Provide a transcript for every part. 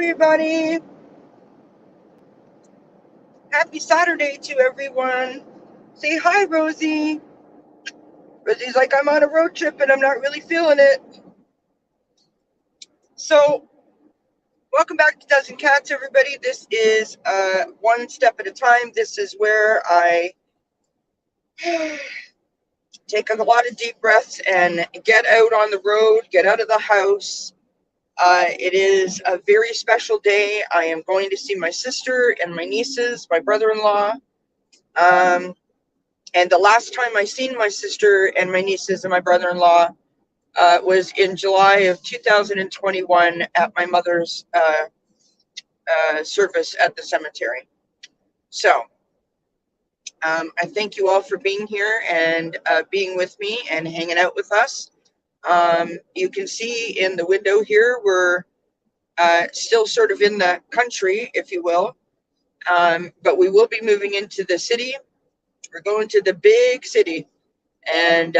everybody. Happy Saturday to everyone. Say hi, Rosie. Rosie's like, I'm on a road trip and I'm not really feeling it. So, welcome back to Dozen Cats, everybody. This is one step at a time. This is where I take a lot of deep breaths and get out on the road, get out of the house. It is a very special day. I am going to see my sister and my nieces, my brother-in-law. And the last time I seen my sister and my nieces and my brother-in-law was in July of 2021 at my mother's service at the cemetery. So I thank you all for being here and being with me and hanging out with us. You can see in the window here, we're still sort of in the country, if you will, but we will be moving into the city. We're going to the big city, and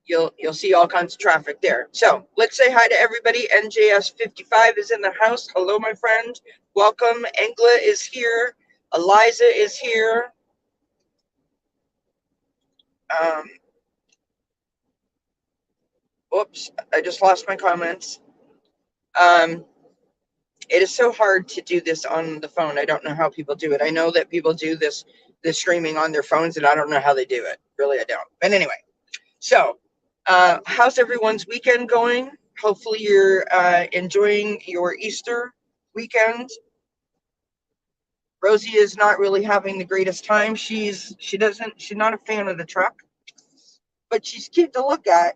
you'll see all kinds of traffic there. So let's say hi to everybody. NJS55 is in the house. Hello, my friend. Welcome. Engla is here. Eliza is here. Oops, I just lost my comments. It is so hard to do this on the phone. I don't know how people do it. I know that people do this streaming on their phones, and I don't know how they do it. Really, I don't. But anyway, so how's everyone's weekend going? Hopefully you're enjoying your Easter weekend. Rosie is not really having the greatest time. She's not a fan of the truck, but she's cute to look at.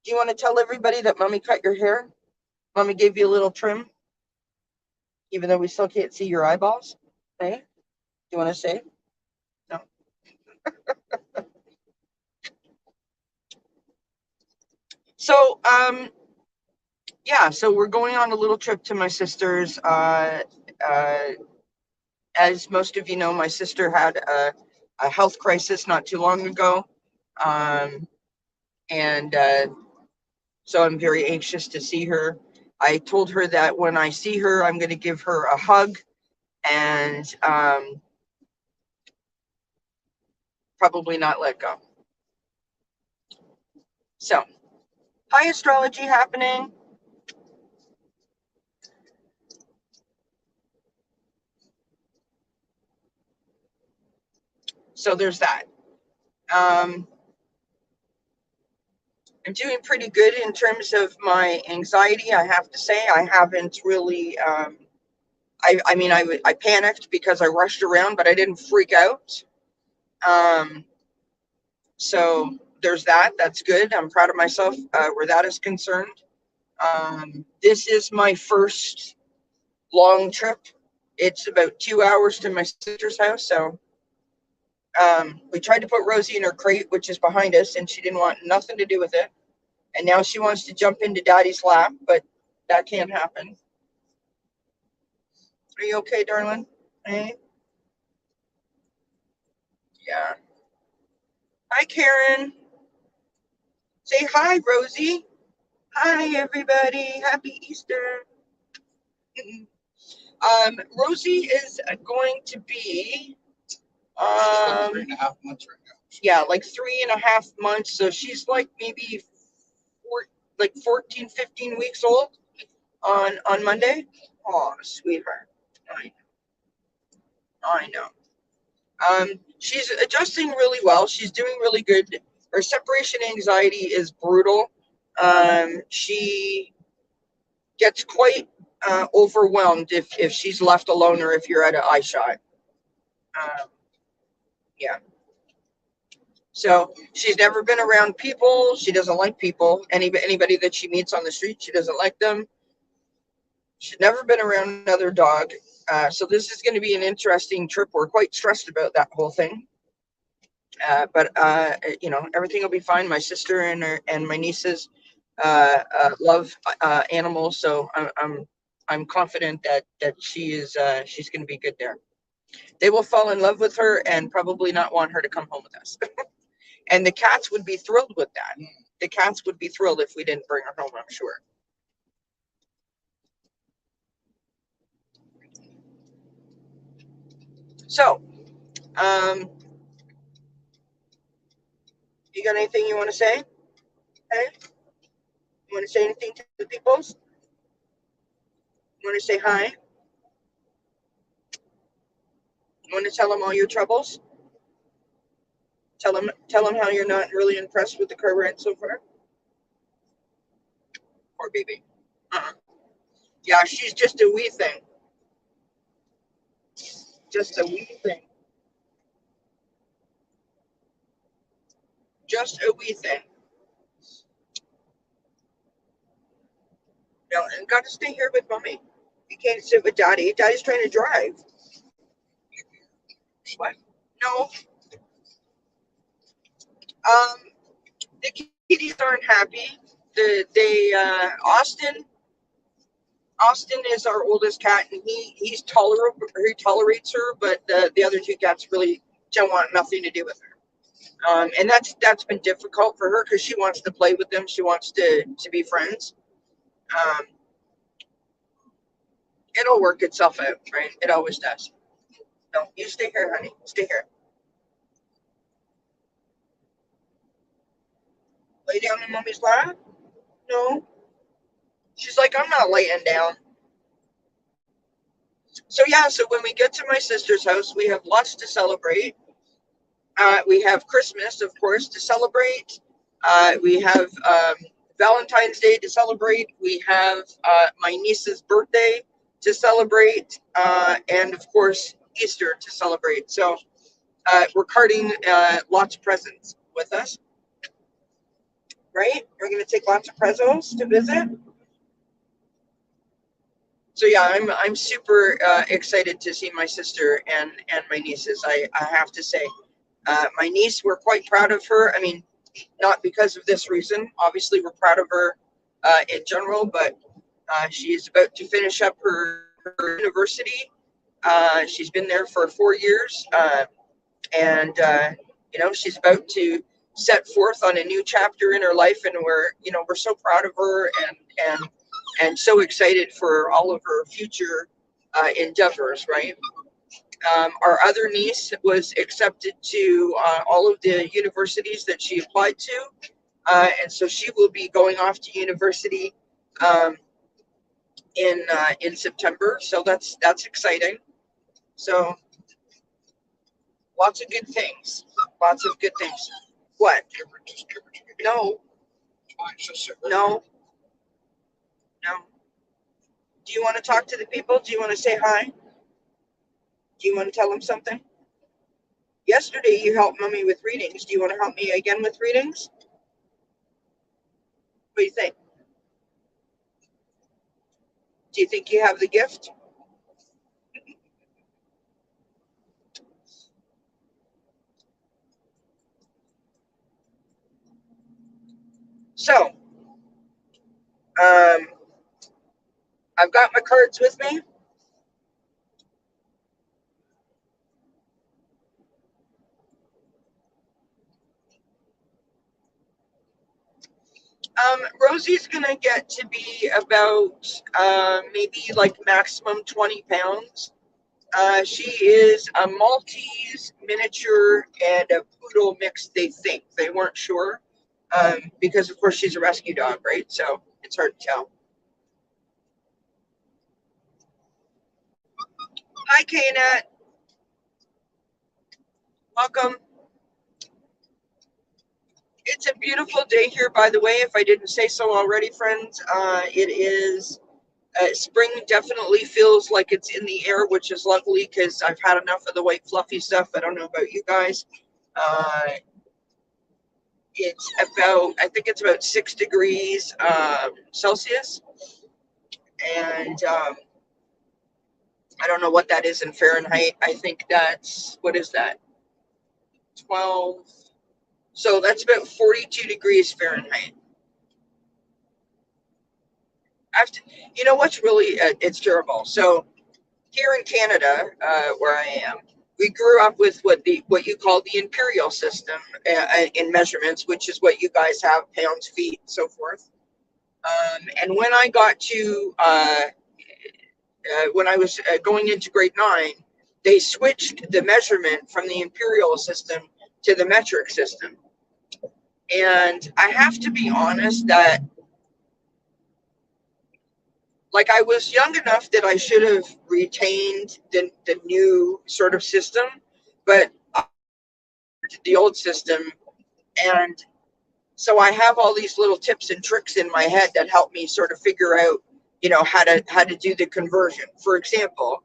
Do you want to tell everybody that Mommy cut your hair? Mommy gave you a little trim, even though we still can't see your eyeballs. Hey, do you want to say? No. So, yeah, so we're going on a little trip to my sister's. As most of you know, my sister had a health crisis not too long ago. And so I'm very anxious to see her. I told her that when I see her, I'm going to give her a hug and probably not let go. So, hi, astrology happening. So there's that. I'm doing pretty good in terms of my anxiety. I have to say, I haven't really. I panicked because I rushed around, but I didn't freak out. So there's that. That's good. I'm proud of myself where that is concerned. This is my first long trip. It's about 2 hours to my sister's house. So we tried to put Rosie in her crate, which is behind us, and she didn't want nothing to do with it. And now she wants to jump into Daddy's lap, but that can't happen. Are you okay, darling? Hey? Yeah. Hi, Karen. Say hi, Rosie. Hi, everybody. Happy Easter. Rosie is going to be 3.5 months right now. Yeah, like 3.5 months. So she's like maybe 14, 15 weeks old on Monday. Oh, sweetheart. I know. She's adjusting really well. She's doing really good. Her separation anxiety is brutal. She gets quite overwhelmed if she's left alone or if you're at an eye shot. Yeah. So she's never been around people. She doesn't like people. Anybody that she meets on the street, she doesn't like them. She's never been around another dog. So this is going to be an interesting trip. We're quite stressed about that whole thing. But everything will be fine. My sister and my nieces love animals, so I'm confident that she's going to be good there. They will fall in love with her and probably not want her to come home with us. And the cats would be thrilled with that. The cats would be thrilled if we didn't bring her home, I'm sure. So, um, you got anything you want to say? Hey, you want to say anything to the peoples? You want to say hi? You want to tell them all your troubles? Tell them how you're not really impressed with the car ride so far. Poor baby. Uh-uh. Yeah, she's just a wee thing. Just a wee thing. Just a wee thing. No, and got to stay here with mommy. You can't sit with daddy. Daddy's trying to drive. What? No. Um, the kitties aren't happy. Austin is our oldest cat, and he's tolerable. He tolerates her, but the other two cats really don't want nothing to do with her. And that's been difficult for her because she wants to play with them. She wants to be friends. Um, it'll work itself out, right? It always does. No, you stay here, honey. Stay here. Lay down in mommy's lap. No. She's like, I'm not laying down. So yeah, so when we get to my sister's house, we have lots to celebrate. We have Christmas, of course, to celebrate. We have Valentine's Day to celebrate. We have my niece's birthday to celebrate, and of course Easter to celebrate. So we're carting lots of presents with us, right? We're going to take lots of prezos to visit. So yeah, I'm super excited to see my sister and my nieces. I have to say, my niece, we're quite proud of her. I mean, not because of this reason. Obviously, we're proud of her in general, but she is about to finish up her university. She's been there for 4 years, and she's about to set forth on a new chapter in her life, and we're so proud of her and so excited for all of her future endeavors, right? Our other niece was accepted to all of the universities that she applied to, and so she will be going off to university um, in September. So that's exciting. So lots of good things. Lots of good things. What? No, no, no. Do you want to talk to the people? Do you want to say hi? Do you want to tell them something? Yesterday you helped mommy with readings. Do you want to help me again with readings? What do you think? Do you think you have the gift? So, um, I've got my cards with me. Rosie's gonna get to be about maybe like maximum 20 pounds. She is a Maltese miniature and a poodle mix, they think. They weren't sure because, of course, she's a rescue dog, right? So it's hard to tell. Hi, Kanat. Welcome. It's a beautiful day here, by the way, if I didn't say so already, friends. It is spring definitely feels like it's in the air, which is lovely because I've had enough of the white fluffy stuff. I don't know about you guys. Uh, I think it's about 6 degrees Celsius. And I don't know what that is in Fahrenheit. I think that's, what is that? 12. So that's about 42 degrees Fahrenheit. I have to, you know what's really, it's terrible. So here in Canada, where I am, we grew up with what you call the imperial system in measurements, which is what you guys have, pounds, feet, so forth. And when I got to when I was going into grade 9, they switched the measurement from the imperial system to the metric system. And I have to be honest that, like, I was young enough that I should have retained the new sort of system, but the old system. And so I have all these little tips and tricks in my head that help me sort of figure out, how to do the conversion. For example,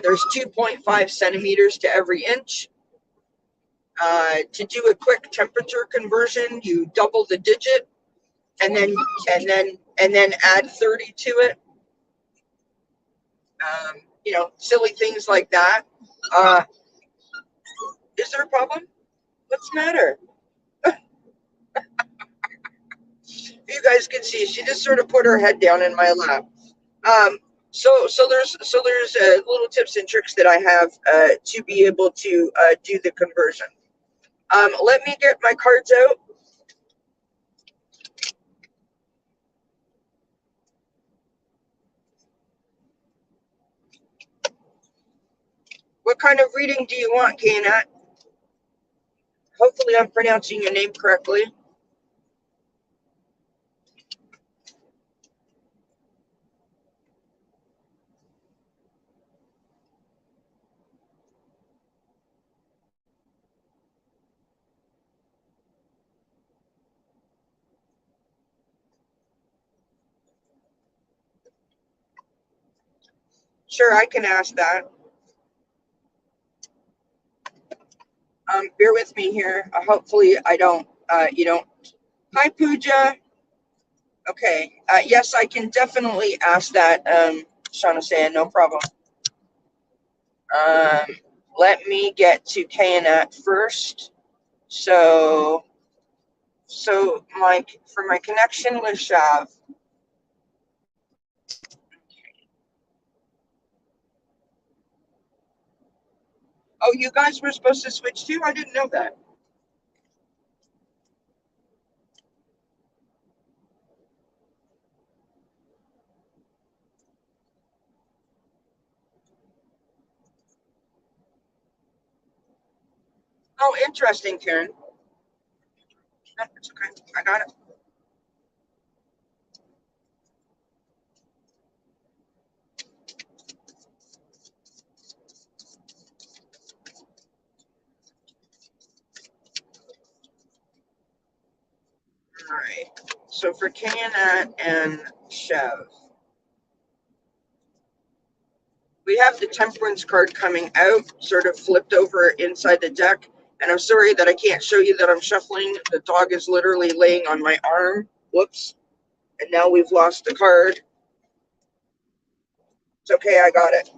there's 2.5 centimeters to every inch. To do a quick temperature conversion, you double the digit, and then add 30 to it. Silly things like that. Uh, is there a problem? What's the matter? You guys can see she just sort of put her head down in my lap. So there's little tips and tricks that I have to be able to do the conversion. Let me get my cards out. What kind of reading do you want, Kana? Hopefully I'm pronouncing your name correctly. Sure, I can ask that. Bear with me here. Hopefully I don't, you don't. Hi, Pooja. Okay. Yes, I can definitely ask that, Shauna saying, no problem. Let me get to Kayanat first. So for my connection with Shav. Oh, you guys were supposed to switch too? I didn't know that. Oh, interesting, Karen. No, it's okay. I got it. All right. So for Kayanat and Chev, we have the Temperance card coming out, sort of flipped over inside the deck. And I'm sorry that I can't show you that I'm shuffling. The dog is literally laying on my arm. Whoops. And now we've lost the card. It's okay, I got it.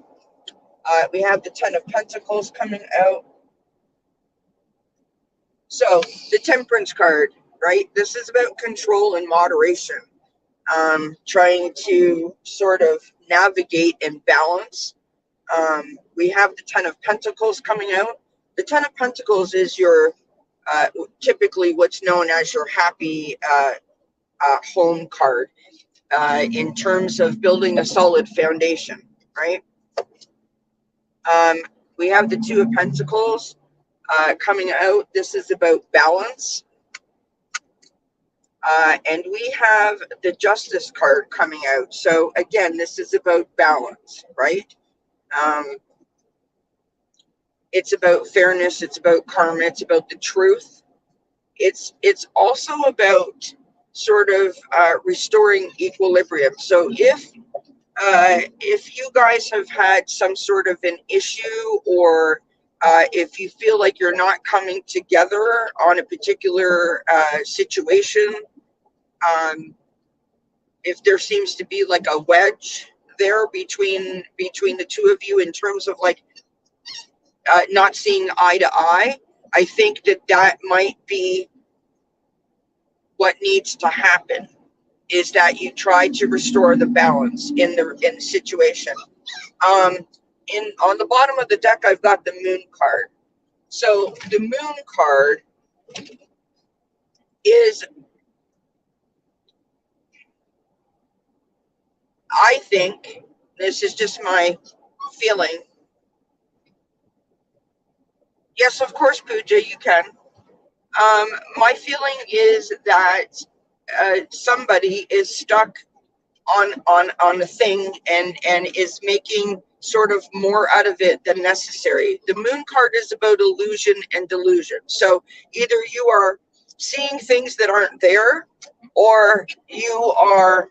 We have the Ten of Pentacles coming out. So the Temperance card, right? This is about control and moderation. Trying to sort of navigate and balance. We have the Ten of Pentacles coming out. The Ten of Pentacles is your typically what's known as your happy home card in terms of building a solid foundation, right? We have the Two of Pentacles coming out. This is about balance. And we have the Justice card coming out. So again, this is about balance, right? It's about fairness. It's about karma. It's about the truth. It's also about sort of restoring equilibrium. So if you guys have had some sort of an issue, or if you feel like you're not coming together on a particular situation, if there seems to be like a wedge there between the two of you in terms of like not seeing eye to eye, I think that might be what needs to happen, is that you try to restore the balance in the situation. On the bottom of the deck, I've got the Moon card. So the Moon card is, I think, this is just my feeling, Yes, of course, Pooja, you can. My feeling is that somebody is stuck on a thing and is making sort of more out of it than necessary. The moon card is about illusion and delusion. So either you are seeing things that aren't there, or you are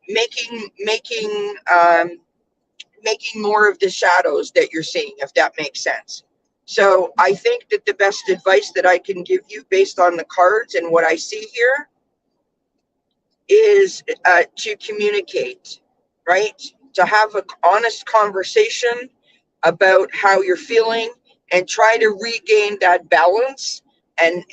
making more of the shadows that you're seeing, if that makes sense. So I think that the best advice that I can give you based on the cards and what I see here is to communicate, right? To have an honest conversation about how you're feeling and try to regain that balance, and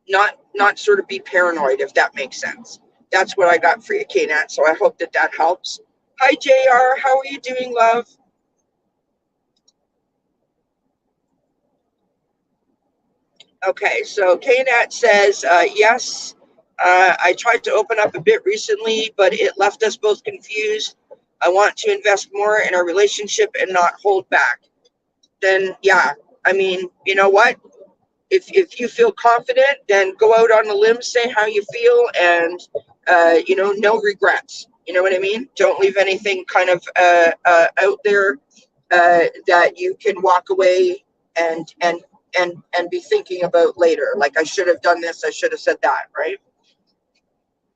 not sort of be paranoid, if that makes sense. That's what I got for you, Nat. So I hope that that helps. Hi, JR. How are you doing, love? Okay, so KNAT says, yes, I tried to open up a bit recently, but it left us both confused. I want to invest more in our relationship and not hold back. Then, yeah, I mean, you know what? If you feel confident, then go out on a limb, say how you feel, and, no regrets. You know what I mean? Don't leave anything kind of out there that you can walk away and be thinking about later. Like, I should have done this, I should have said that, right?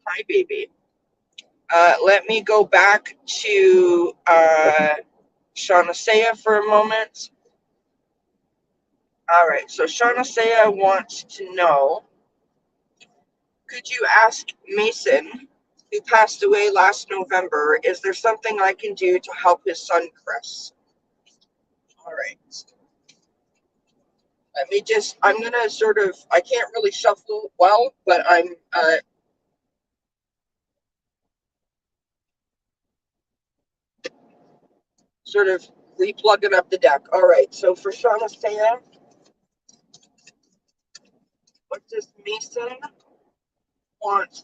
Hi, baby. Let me go back to Shauna Saya for a moment. All right, so Shauna Saya wants to know, could you ask Mason, who passed away last November, is there something I can do to help his son, Chris? All right. Let me just, I'm going to sort of, I can't really shuffle well, but I'm sort of replugging up the deck. All right, so for Shauna Saya, what does Mason want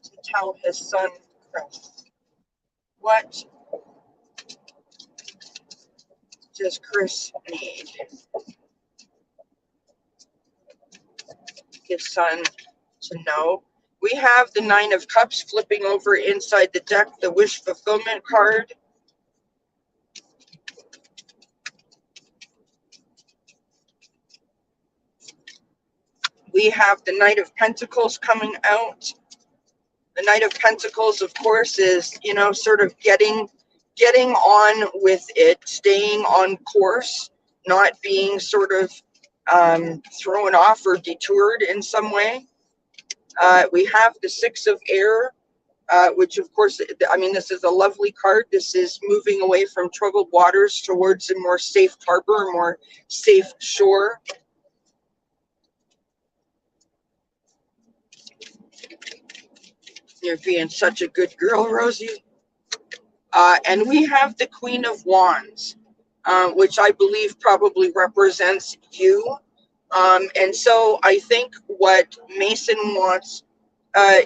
to tell his son, Chris? What does Chris need his son to know? We have the Nine of Cups flipping over inside the deck, the wish fulfillment card. We have the Knight of Pentacles coming out. The Knight of Pentacles, of course, is, sort of getting on with it, staying on course, not being sort of thrown off or detoured in some way. We have the Six of Air, which, of course, I mean, this is a lovely card. This is moving away from troubled waters towards a more safe harbor, a more safe shore. You're being such a good girl, Rosie. And we have the Queen of Wands, which I believe probably represents you. And so I think what Mason wants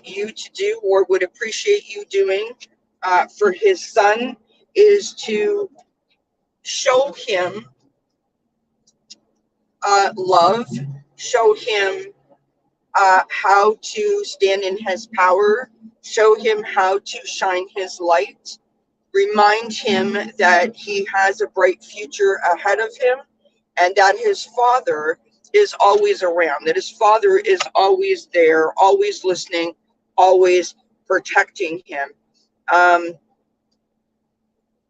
you to do, or would appreciate you doing for his son, is to show him love, show him how to stand in his power, show him how to shine his light, remind him that he has a bright future ahead of him, and that his father is always around, that his father is always there, always listening, always protecting him.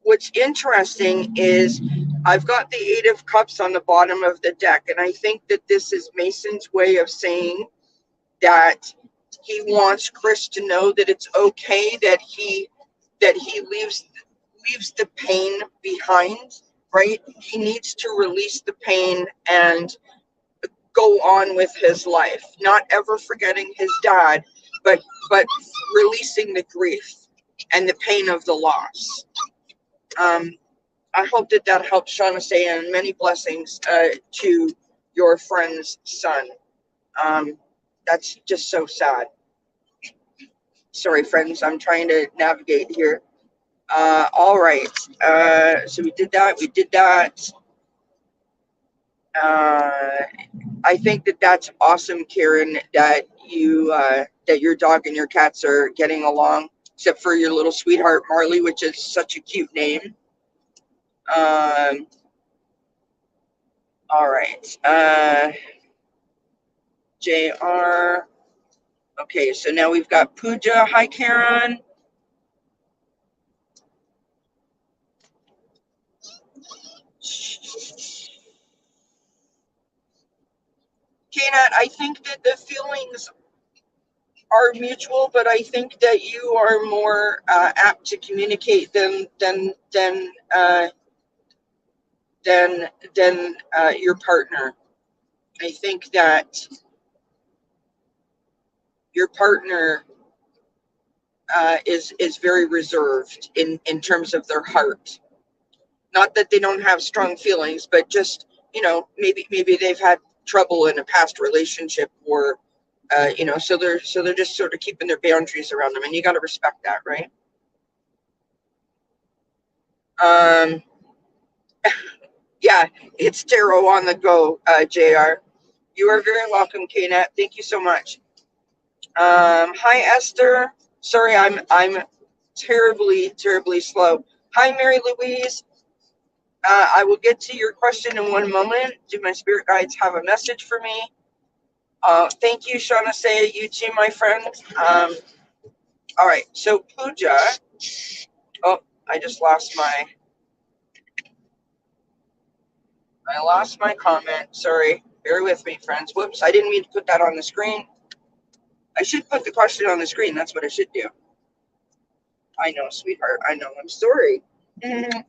What's interesting is I've got the Eight of Cups on the bottom of the deck, and I think that this is Mason's way of saying that he wants Chris to know that it's okay, that he leaves the pain behind, right? He needs to release the pain and go on with his life, not ever forgetting his dad, but releasing the grief and the pain of the loss. I hope that that helps, Shauna say, and many blessings to your friend's son. That's just so sad. Sorry, friends, I'm trying to navigate here. All right. So we did that. We did that. Uh, I think that that's awesome, Karen. That your dog and your cats are getting along, except for your little sweetheart Marley, which is such a cute name. Um, all right. Jr. Okay, so now we've got Pooja. Hi, Karen. Kanat, I think that the feelings are mutual, but I think that you are more apt to communicate than your partner. I think that your partner is very reserved in terms of their heart. Not that they don't have strong feelings, but just maybe they've had trouble in a past relationship, or so they're just sort of keeping their boundaries around them, and you got to respect that, right? Um, yeah, it's tarot on the go, Jr. You are very welcome, Knet. Thank you so much. Hi, Esther. Sorry, I'm terribly slow. Hi, Mary Louise. I will get to your question in one moment. Do my spirit guides have a message for me? Thank you, Shauna. Say you too, my friend. All right. So Pooja. Oh, I just lost my comment. Sorry. Bear with me, friends. Whoops. I didn't mean to put that on the screen. I should put the question on the screen. That's what I should do. I know, sweetheart. I know. I'm sorry. Mhm.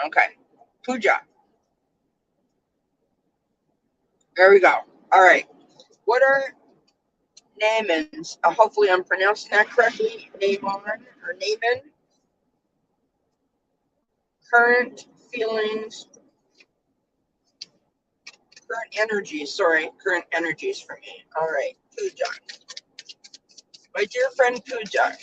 Okay. Pooja. There we go. All right. What are Naaman's? Hopefully, I'm pronouncing that correctly. Naaman or Naaman. Current feelings, current energies. Sorry, current energies for me. All right. Pooja. My dear friend Pooja.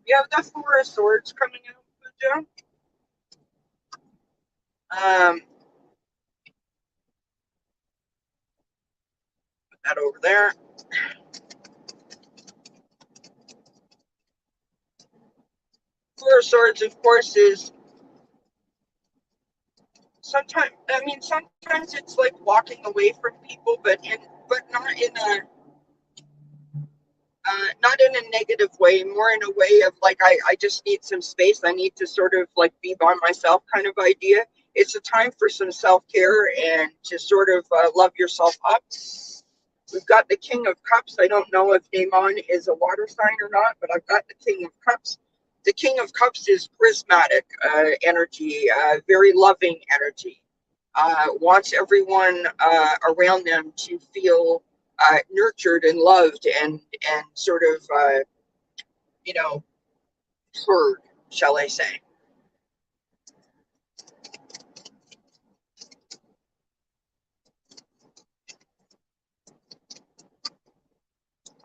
You have the Four of Swords coming out, Pooja. Put that over there. Four of Swords, of course, is sometimes. I mean, sometimes it's like walking away from people, but not in a negative way, more in a way of like I just need some space. I need to sort of like be by myself kind of idea. It's a time for some self-care and to sort of love yourself up. We've got the King of Cups. I don't know if Damon is a water sign or not, but I've got the King of Cups. The King of Cups is charismatic energy, very loving energy. Wants everyone around them to feel nurtured and loved and sort of you know heard, shall I say?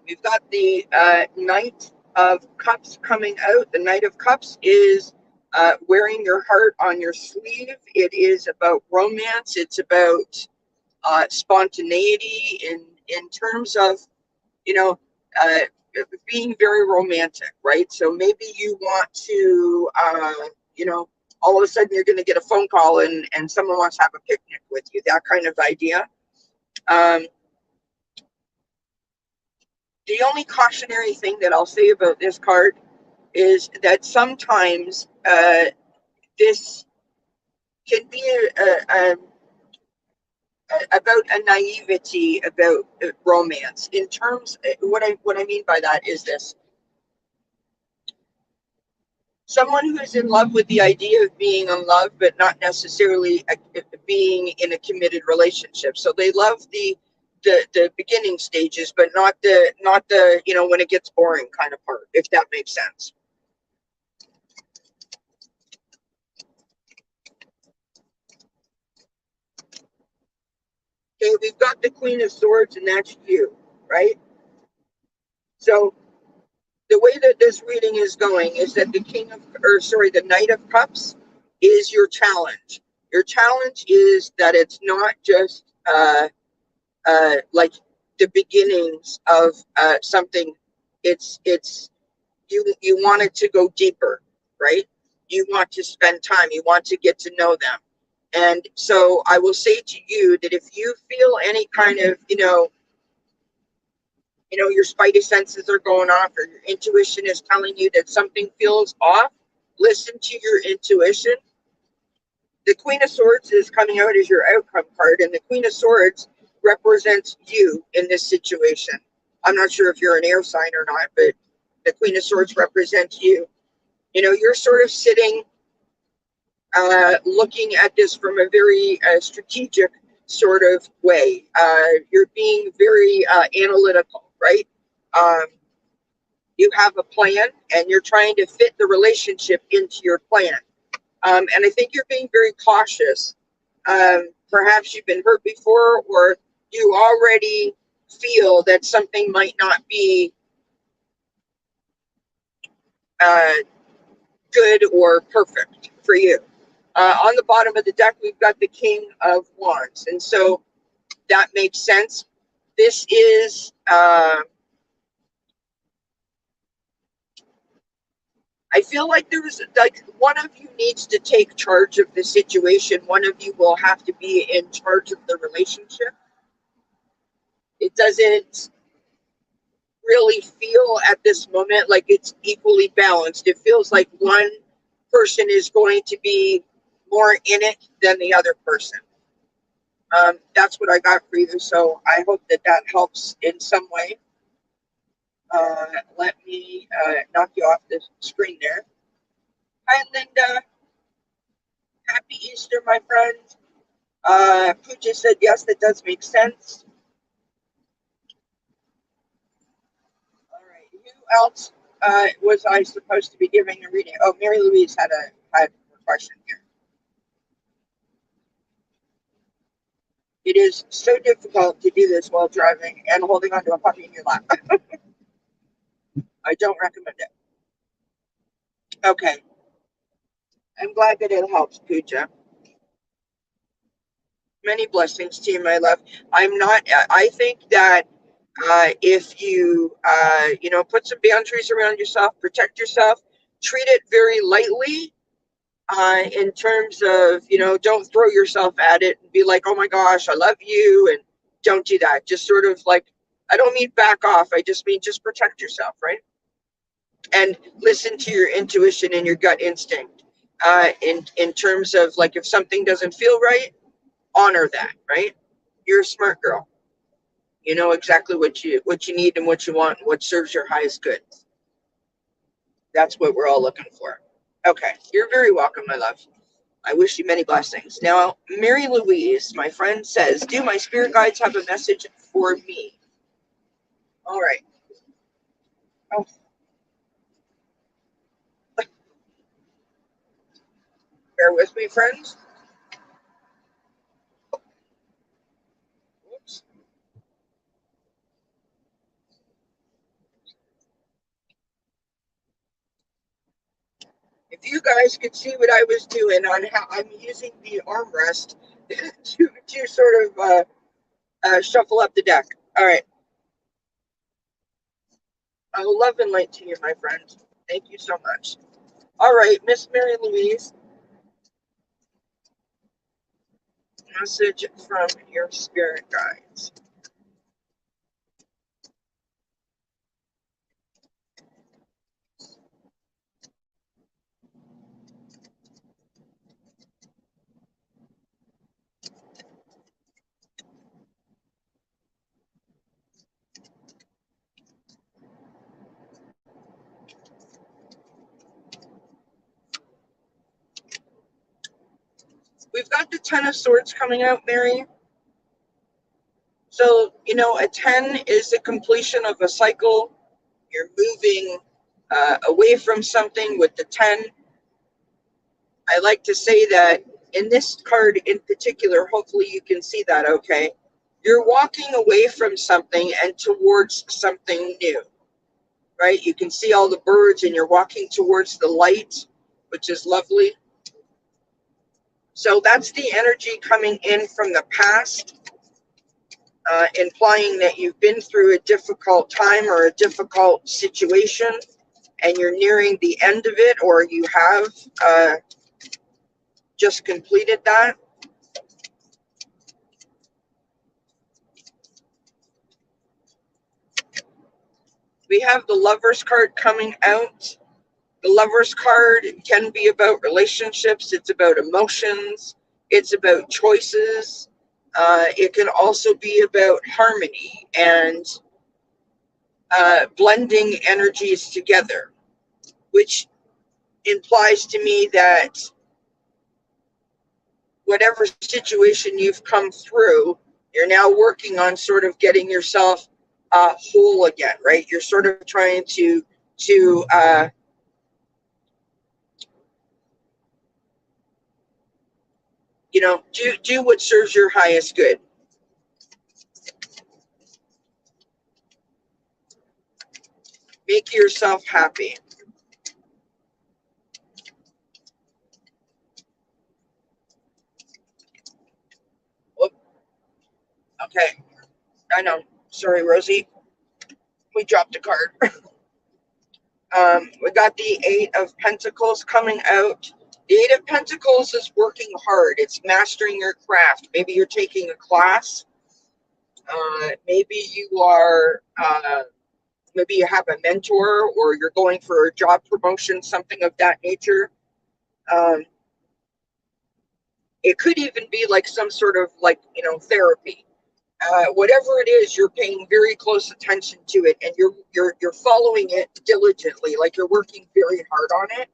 We've got the Knight of Cups coming out. The Knight of Cups is wearing your heart on your sleeve. It is about romance. It's about spontaneity in terms of you know uh, being very romantic, right? So maybe you want to all of a sudden you're going to get a phone call and someone wants to have a picnic with you. That kind of idea. Um, the only cautionary thing that I'll say about this card is that sometimes this can be about a naivety about romance. In terms, what I mean by that is this: someone who is in love with the idea of being in love, but not necessarily being in a committed relationship. So they love the beginning stages, but not the when it gets boring kind of part, if that makes sense. Okay, we've got the Queen of Swords, and that's you, right? So the way that this reading is going is that the Knight of Cups is your challenge. Your challenge is that it's not just like the beginnings of something. It's you want it to go deeper, right? You want to spend time. You want to get to know them. And so I will say to you that if you feel any kind of, your spidey senses are going off, or your intuition is telling you that something feels off, listen to your intuition. The Queen of Swords is coming out as your outcome card, and the Queen of Swords represents you in this situation. I'm not sure if you're an air sign or not, but the Queen of Swords represents you. You're sort of sitting, looking at this from a very strategic sort of way. You're being very analytical, right? Um, you have a plan, and you're trying to fit the relationship into your plan. And I think you're being very cautious. Perhaps you've been hurt before, or you already feel that something might not be uh, good or perfect for you. On the bottom of the deck, we've got the King of Wands. And so that makes sense. This is, I feel like there's like one of you needs to take charge of the situation. One of you will have to be in charge of the relationship. It doesn't really feel at this moment like it's equally balanced. It feels like one person is going to be more in it than the other person. That's what I got for you. So I hope that that helps in some way. Let me knock you off the screen there. Hi, Linda. Happy Easter, my friend. Pooja said, yes, that does make sense. All right. Who else was I supposed to be giving a reading? Oh, Mary Louise had a question here. It is so difficult to do this while driving and holding onto a puppy in your lap. I don't recommend it. Okay. I'm glad that it helps, Pooja. Many blessings to you, my love. I think that if you, put some boundaries around yourself, protect yourself, treat it very lightly in terms of, don't throw yourself at it and be like, oh my gosh, I love you. And don't do that. Just sort of like, I don't mean back off. I just mean just protect yourself, right? And listen to your intuition and your gut instinct in terms of like, if something doesn't feel right, honor that, right? You're a smart girl. You know exactly what you need and what you want and what serves your highest good. That's what we're all looking for. Okay, you're very welcome, my love. I wish you many blessings. Now, Mary Louise, my friend, says, do my spirit guides have a message for me? All right. Oh, bear with me, friends. Whoops. If you guys could see what I was doing on how I'm using the armrest to sort of shuffle up the deck. All right. Love and light to you, my friend. Thank you so much. All right, Miss Mary Louise, message from your spirit guides. we've got the Ten of Swords coming out, Mary. So, you know, a 10 is the completion of a cycle. You're moving away from something with the 10. I like to say that in this card in particular, hopefully you can see that okay. You're walking away from something and towards something new, right? You can see all the birds and you're walking towards the light, which is lovely. So that's the energy coming in from the past, implying that you've been through a difficult time or a difficult situation and you're nearing the end of it, or you have just completed that. We have the Lovers card coming out. The Lovers card can be about relationships. It's about emotions. It's about choices. It can also be about harmony and blending energies together, which implies to me that whatever situation you've come through, you're now working on sort of getting yourself whole again, right? You're sort of trying to you know, do what serves your highest good. Make yourself happy. Whoop. Okay, I know. Sorry, Rosie. We dropped a card. We got the Eight of Pentacles coming out. The Eight of Pentacles is working hard. It's mastering your craft. Maybe you're taking a class. Maybe you are, maybe you have a mentor, or you're going for a job promotion, something of that nature. It could even be like some sort of like, you know, therapy. Whatever it is, you're paying very close attention to it, and you're following it diligently, like you're working very hard on it.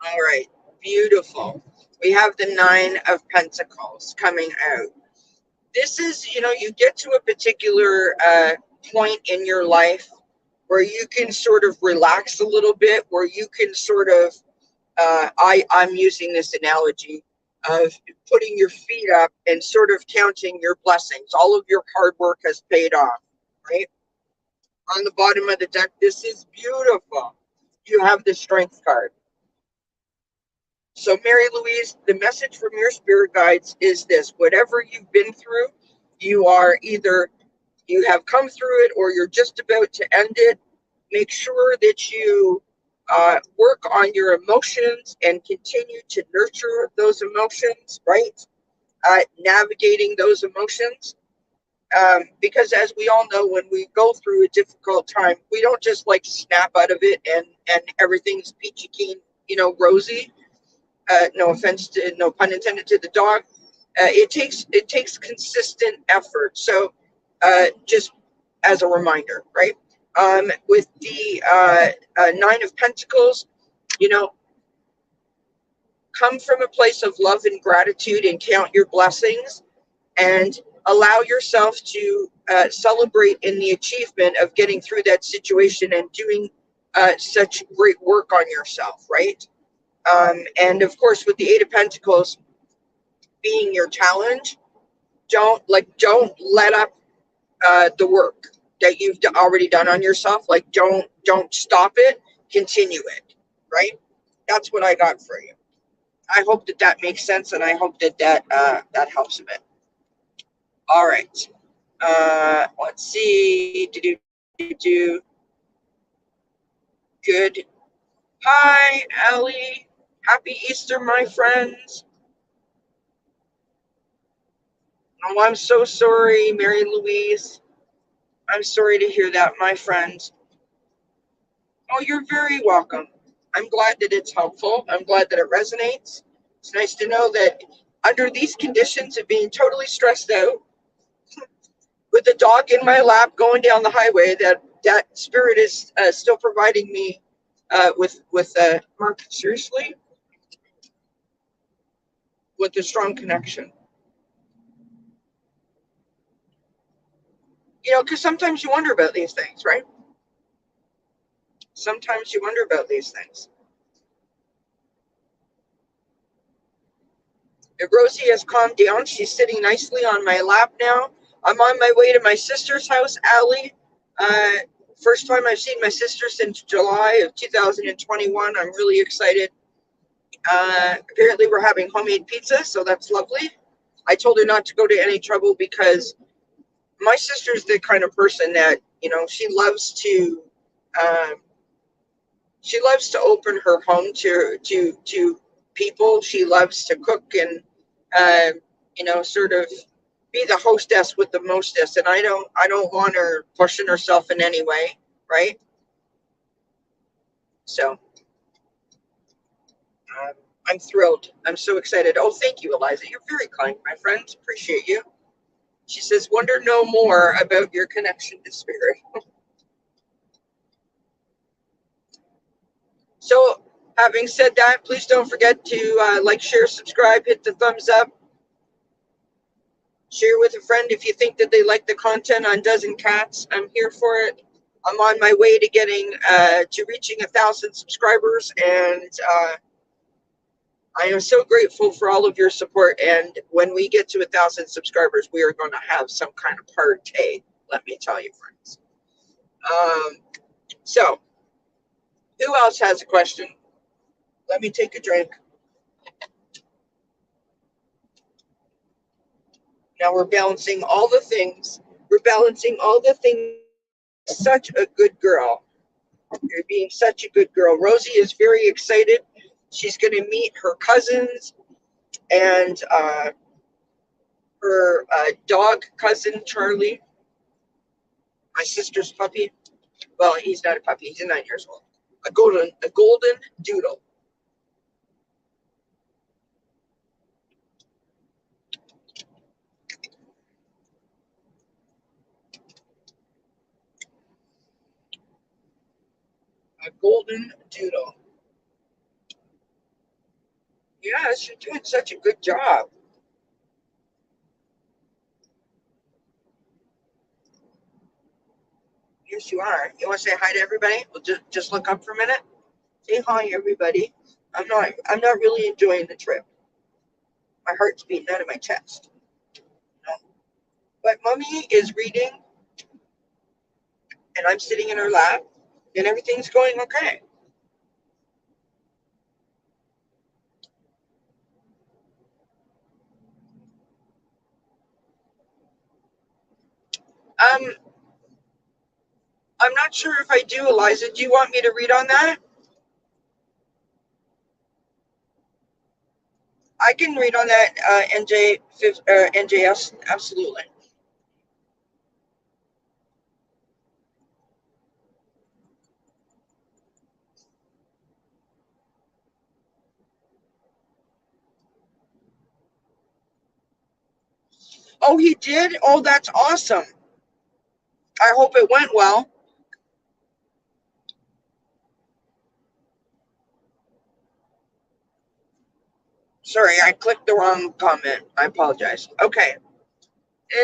All right, beautiful. We have the Nine of Pentacles coming out. This is, you know, you get to a particular point in your life where you can sort of relax a little bit, where you can sort of, I'm using this analogy of putting your feet up and sort of counting your blessings. All of your hard work has paid off, right? On the bottom of the deck, this is beautiful. You have the Strength card. So, Mary Louise, the message from your spirit guides is this: whatever you've been through, you are either, you have come through it or you're just about to end it. Make sure that you work on your emotions and continue to nurture those emotions, right? Navigating those emotions. Because as we all know, when we go through a difficult time, we don't just like snap out of it and everything's peachy keen, you know, rosy. No offense to, no pun intended to the dog. It takes consistent effort. So just as a reminder, right? With the Nine of Pentacles, you know, come from a place of love and gratitude and count your blessings, and allow yourself to celebrate in the achievement of getting through that situation and doing such great work on yourself, right? And of course, with the Eight of Pentacles being your challenge, don't let up the work that you've already done on yourself. Like, don't stop it, continue it, right? That's what I got for you. I hope that that makes sense, and I hope that that helps a bit. All right. Let's see. Do. Good. Hi, Ellie. Happy Easter, my friends. Oh, I'm so sorry, Mary Louise. I'm sorry to hear that, my friend. Oh, you're very welcome. I'm glad that it's helpful. I'm glad that it resonates. It's nice to know that under these conditions of being totally stressed out, with the dog in my lap going down the highway, that spirit is still providing me with Mark, seriously, with a strong connection. You know, because sometimes you wonder about these things, right? Sometimes you wonder about these things. If Rosie has calmed down, she's sitting nicely on my lap now. I'm on my way to my sister's house, Allie. Uh, First time I've seen my sister since July of 2021. I'm really excited. Apparently, we're having homemade pizza, so that's lovely. I told her not to go to any trouble because my sister's the kind of person that, you know, um, she loves to open her home to people. She loves to cook and you know, sort of be the hostess with the mostess. And I don't want her pushing herself in any way, right? So um, I'm thrilled. I'm so excited. Oh, thank you, Eliza. You're very kind, my friend. Appreciate you. She says, wonder no more about your connection to spirit. So, having said that, please don't forget to like, share, subscribe, hit the thumbs up, share with a friend if you think that they like the content on Dozen Cats. I'm here for it. I'm on my way to getting to reaching 1,000 subscribers, and I am so grateful for all of your support. And when we get to 1,000 subscribers, we are going to have some kind of party. Let me tell you, friends. Um, so, who else has a question? Let me take a drink. Now we're balancing all the things. We're balancing all the things. Such a good girl. You're being such a good girl. Rosie is very excited. She's going to meet her cousins and her dog cousin, Charlie, my sister's puppy. Well, he's not a puppy. He's 9 years old. A golden doodle. A golden doodle. Yes, you're doing such a good job. Yes, you are. You want to say hi to everybody? We'll just look up for a minute. Say hi, everybody. I'm not really enjoying the trip. My heart's beating out of my chest. No. But mommy is reading, and I'm sitting in her lap, and everything's going okay. Um, I'm not sure if I do, Eliza. Do you want me to read on that? I can read on that, NJS, absolutely. Oh, he did? Oh, that's awesome. I hope it went well. Sorry, I clicked the wrong comment. I apologize. Okay,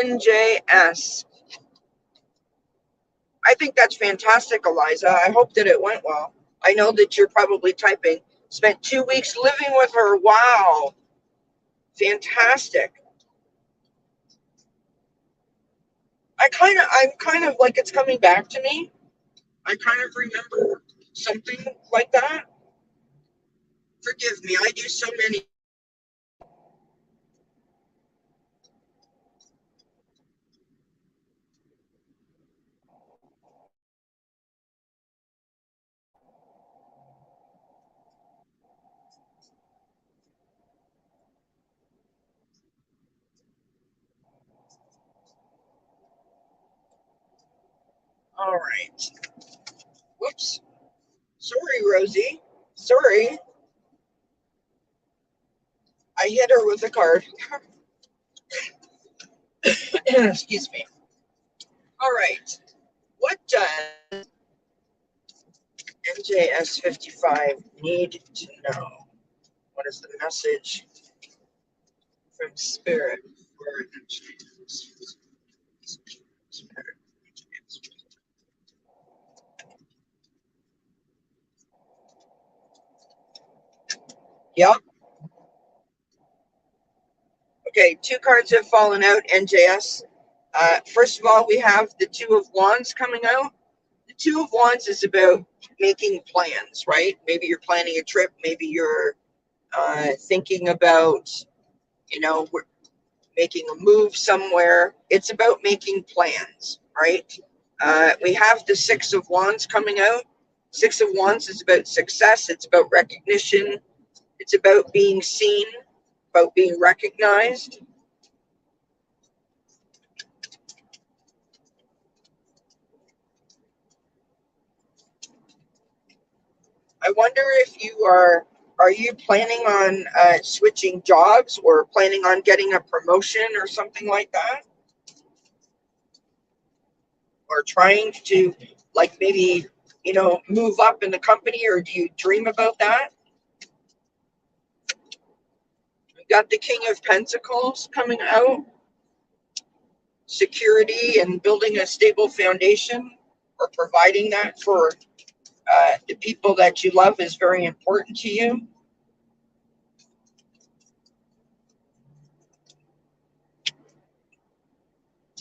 NJS. I think that's fantastic, Eliza. I hope that it went well. I know that you're probably typing. Spent 2 weeks living with her. Wow. Fantastic. I'm kind of like it's coming back to me. I kind of remember something like that. Forgive me, I do so many. All right. Whoops. Sorry, Rosie. Sorry. I hit her with a card. Excuse me. All right. What does NJS 55 need to know. What is the message from Spirit for NJS? Spirit. Yep. Okay, two cards have fallen out, NJS. First of all, we have the Two of Wands coming out. The Two of Wands is about making plans, right? Maybe you're planning a trip. Maybe you're thinking about, making a move somewhere. It's about making plans, right? We have the Six of Wands coming out. Six of Wands is about success. It's about recognition. It's about being seen, about being recognized. I wonder if are you planning on switching jobs or planning on getting a promotion or something like that? Or trying to, like, maybe, move up in the company, or do you dream about that? We've got the King of Pentacles coming out. Security and building a stable foundation, or providing that for the people that you love is very important to you.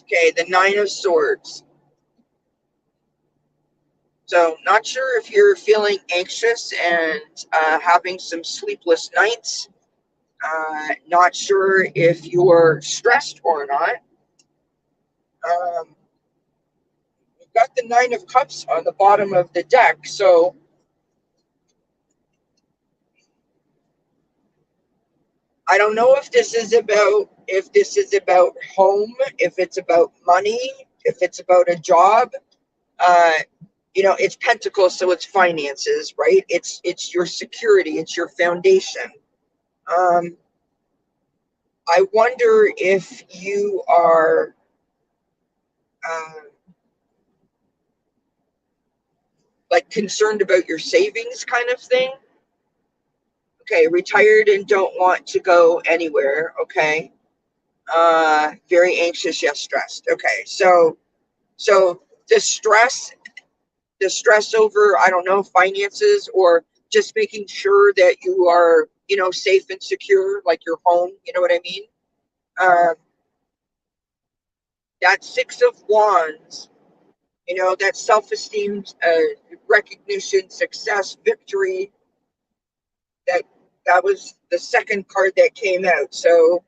Okay, the Nine of Swords. So, not sure if you're feeling anxious and having some sleepless nights. Not sure if you're stressed or not. We've got the Nine of Cups on the bottom of the deck. So, I don't know if this is about home, if it's about money, if it's about a job. Uh, it's Pentacles, so it's finances, right? It's your security, it's your foundation. I wonder if you are like concerned about your savings, kind of thing. Okay, retired and don't want to go anywhere. Okay. Very anxious, yes, stressed. Okay, so the stress over, I don't know, finances, or just making sure that you are, safe and secure, like your home, you know what I mean? Um, that Six of Wands, that self-esteem, recognition, success, victory, that that was the second card that came out. So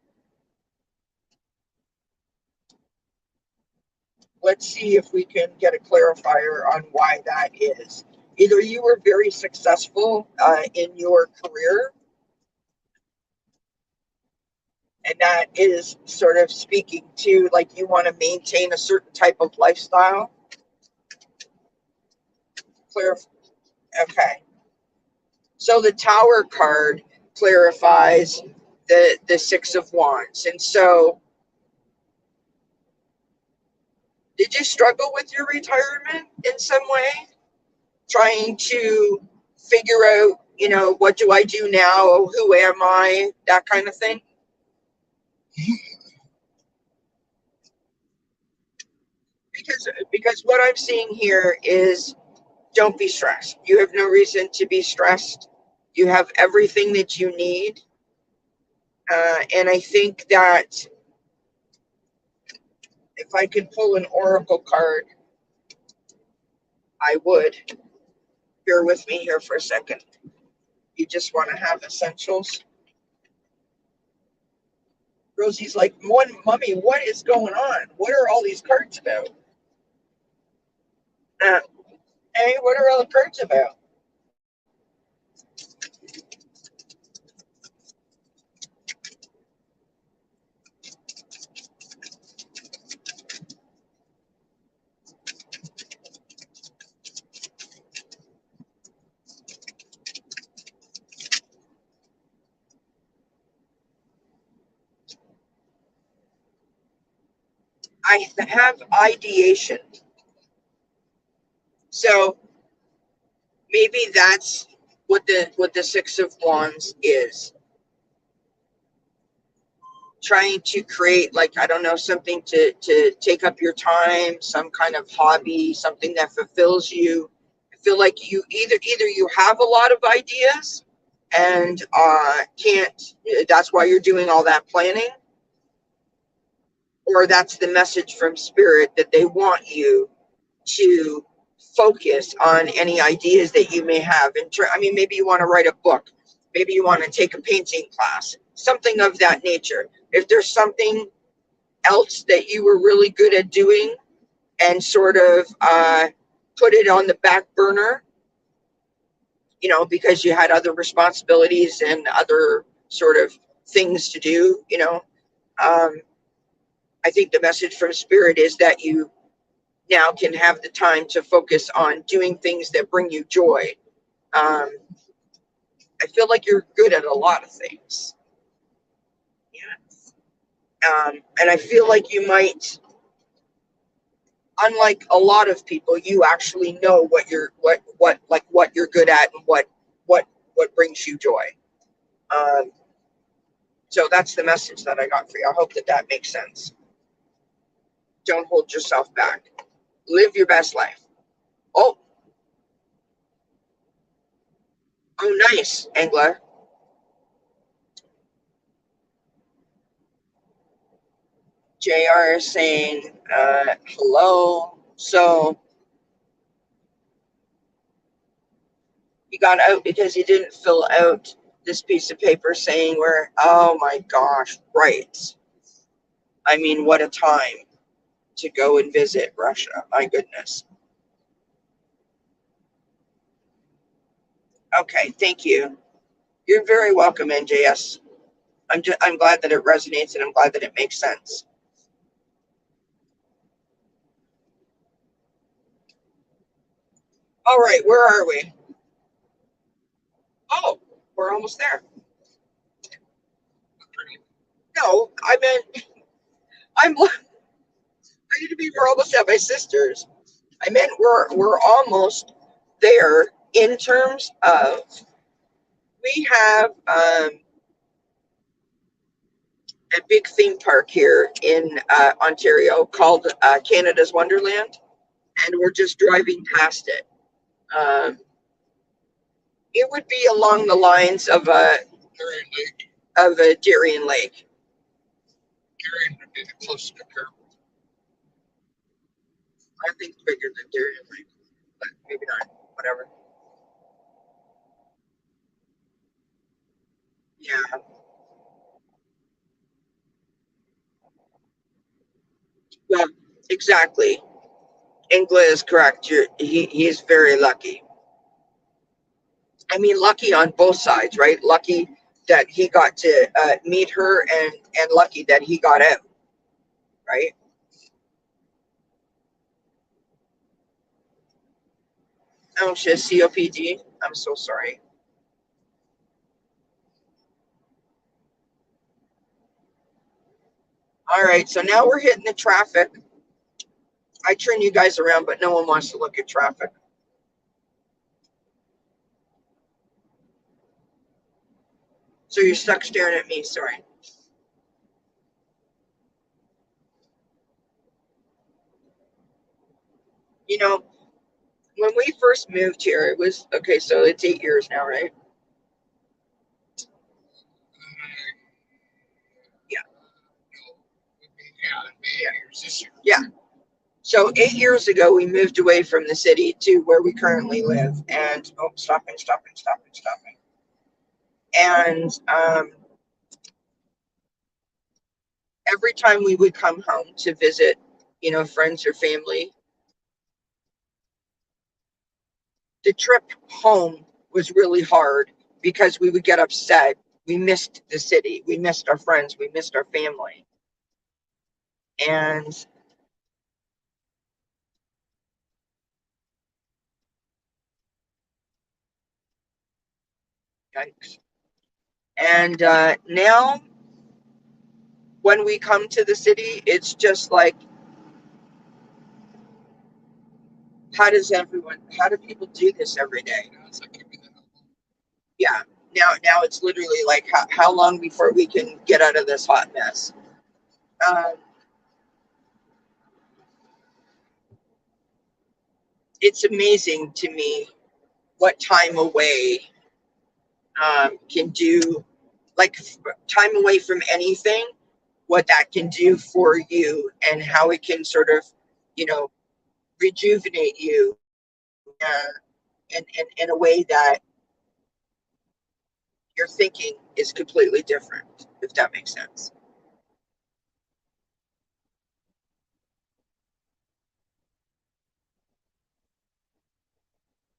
let's see if we can get a clarifier on why that is. Either you were very successful in your career, and that is sort of speaking to, like, you want to maintain a certain type of lifestyle. Clear. Okay. So the Tower card clarifies the Six of Wands. And so, did you struggle with your retirement in some way? Trying to figure out, what do I do now? Who am I? That kind of thing. Because what I'm seeing here is, don't be stressed. You have no reason to be stressed. You have everything that you need. And I think that if I could pull an oracle card, I would. Bear with me here for a second. You just want to have essentials. Rosie's like, Mommy, what is going on? What are all these cards about? Hey, what are all the cards about? I have ideation. So maybe that's what the Six of Wands is. Trying to create, like, I don't know, something to take up your time, some kind of hobby, something that fulfills you. I feel like you either you have a lot of ideas and can't, that's why you're doing all that planning, or that's the message from spirit that they want you to focus on any ideas that you may have. I mean, maybe you want to write a book, maybe you want to take a painting class, something of that nature. If there's something else that you were really good at doing and sort of put it on the back burner, you know, because you had other responsibilities and other sort of things to do, you know, I think the message from spirit is that you now can have the time to focus on doing things that bring you joy. Um, I feel like you're good at a lot of things. Yes. And I feel like you might, unlike a lot of people, you actually know what you're good at and what brings you joy. Um, so that's the message that I got for you. I hope that that makes sense. Don't hold yourself back. Live your best life. Oh, oh, nice, Angela. JR is saying hello. So he got out because he didn't fill out this piece of paper saying where, oh my gosh, right. I mean, what a time to go and visit Russia. My goodness. Okay, thank you. You're very welcome, NJS. I'm glad that it resonates and I'm glad that it makes sense. All right, where are we? Oh, we're almost there. No, I meant I need to be. We're almost at my sister's. I meant we're almost there in terms of we have a big theme park here in Ontario called Canada's Wonderland, and we're just driving past it. Um, it would be along the lines of a Darien Lake. Darien would be the closest comparable. I think bigger than Darien Lake, but maybe not. Whatever. Yeah. Well, exactly. Ingla is correct. He's very lucky. I mean, lucky on both sides, right? Lucky that he got to meet her, and lucky that he got out, right? Oh, she has COPD. I'm so sorry. All right, so now we're hitting the traffic. I turn you guys around, but no one wants to look at traffic. So you're stuck staring at me. Sorry. You know, when we first moved here, it was okay. So it's 8 years now, right? Yeah. Yeah. So 8 years ago, we moved away from the city to where we currently live. And oh, stopping. And every time we would come home to visit, you know, friends or family, the trip home was really hard because we would get upset. We missed the city, we missed our friends, we missed our family. And yikes. And now when we come to the city, it's just like how do people do this every day? Yeah. Now it's literally like how long before we can get out of this hot mess? Um, it's amazing to me what time away can do, like time away from anything, what that can do for you and how it can sort of, you know, rejuvenate you in a way that your thinking is completely different, if that makes sense.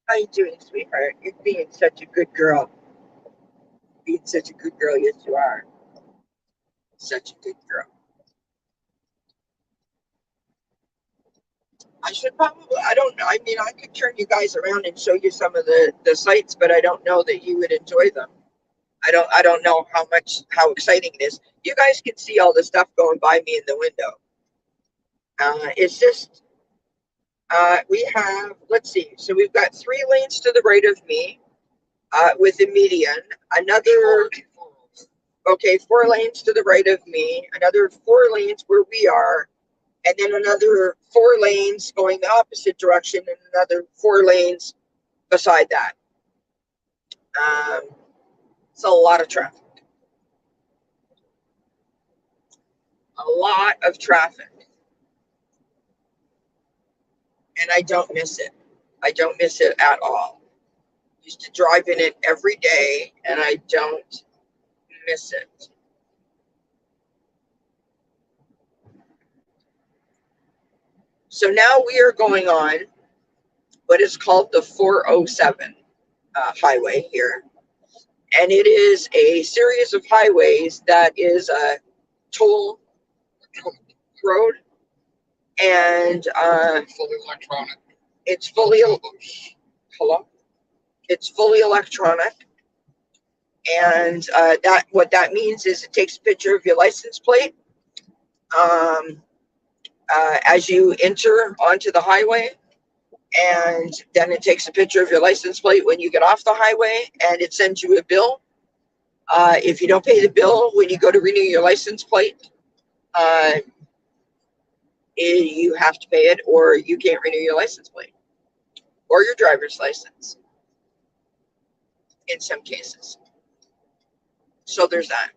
How you doing, sweetheart? You're being such a good girl. Being such a good girl, yes you are. Such a good girl. I should probably, I don't know. I mean, I could turn you guys around and show you some of the sites, but I don't know that you would enjoy them. I don't know how exciting it is. You guys can see all the stuff going by me in the window. It's just we have, let's see. So we've got 3 lanes to the right of me with a median. Another, okay, 4 lanes to the right of me. Another 4 lanes where we are, and then another 4 lanes going the opposite direction, and another 4 lanes beside that. Um, it's a lot of traffic. A lot of traffic. And I don't miss it. I don't miss it at all. Used to drive in it every day, and I don't miss it. So now we are going on what is called the 407 highway here. And it is a series of highways that is a toll road. And fully electronic. It's fully, hello? It's fully electronic. And that what that means is it takes a picture of your license plate um, as you enter onto the highway, and then it takes a picture of your license plate when you get off the highway, and it sends you a bill. If you don't pay the bill when you go to renew your license plate, uh, you have to pay it, or you can't renew your license plate or your driver's license in some cases. So there's that.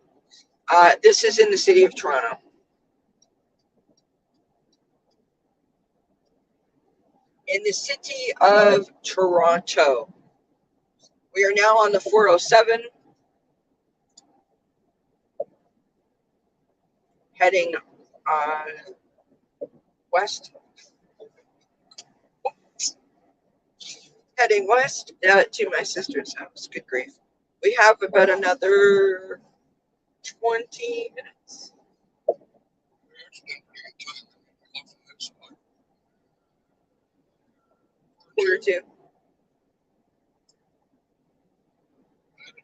This is in the city of Toronto. In the city of Toronto. We are now on the 407, heading uh, west. Heading west to my sister's house. Good grief. We have about another 20 minutes. Quarter two.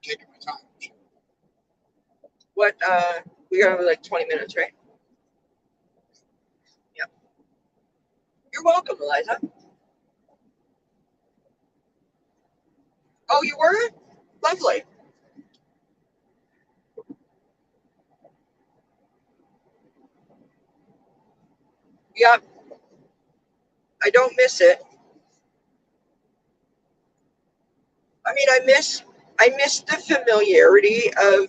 Taking my time. What? We got like 20 minutes, right? Yep. You're welcome, Eliza. Oh, you were? Lovely. Yep. I don't miss it. I mean, I miss the familiarity of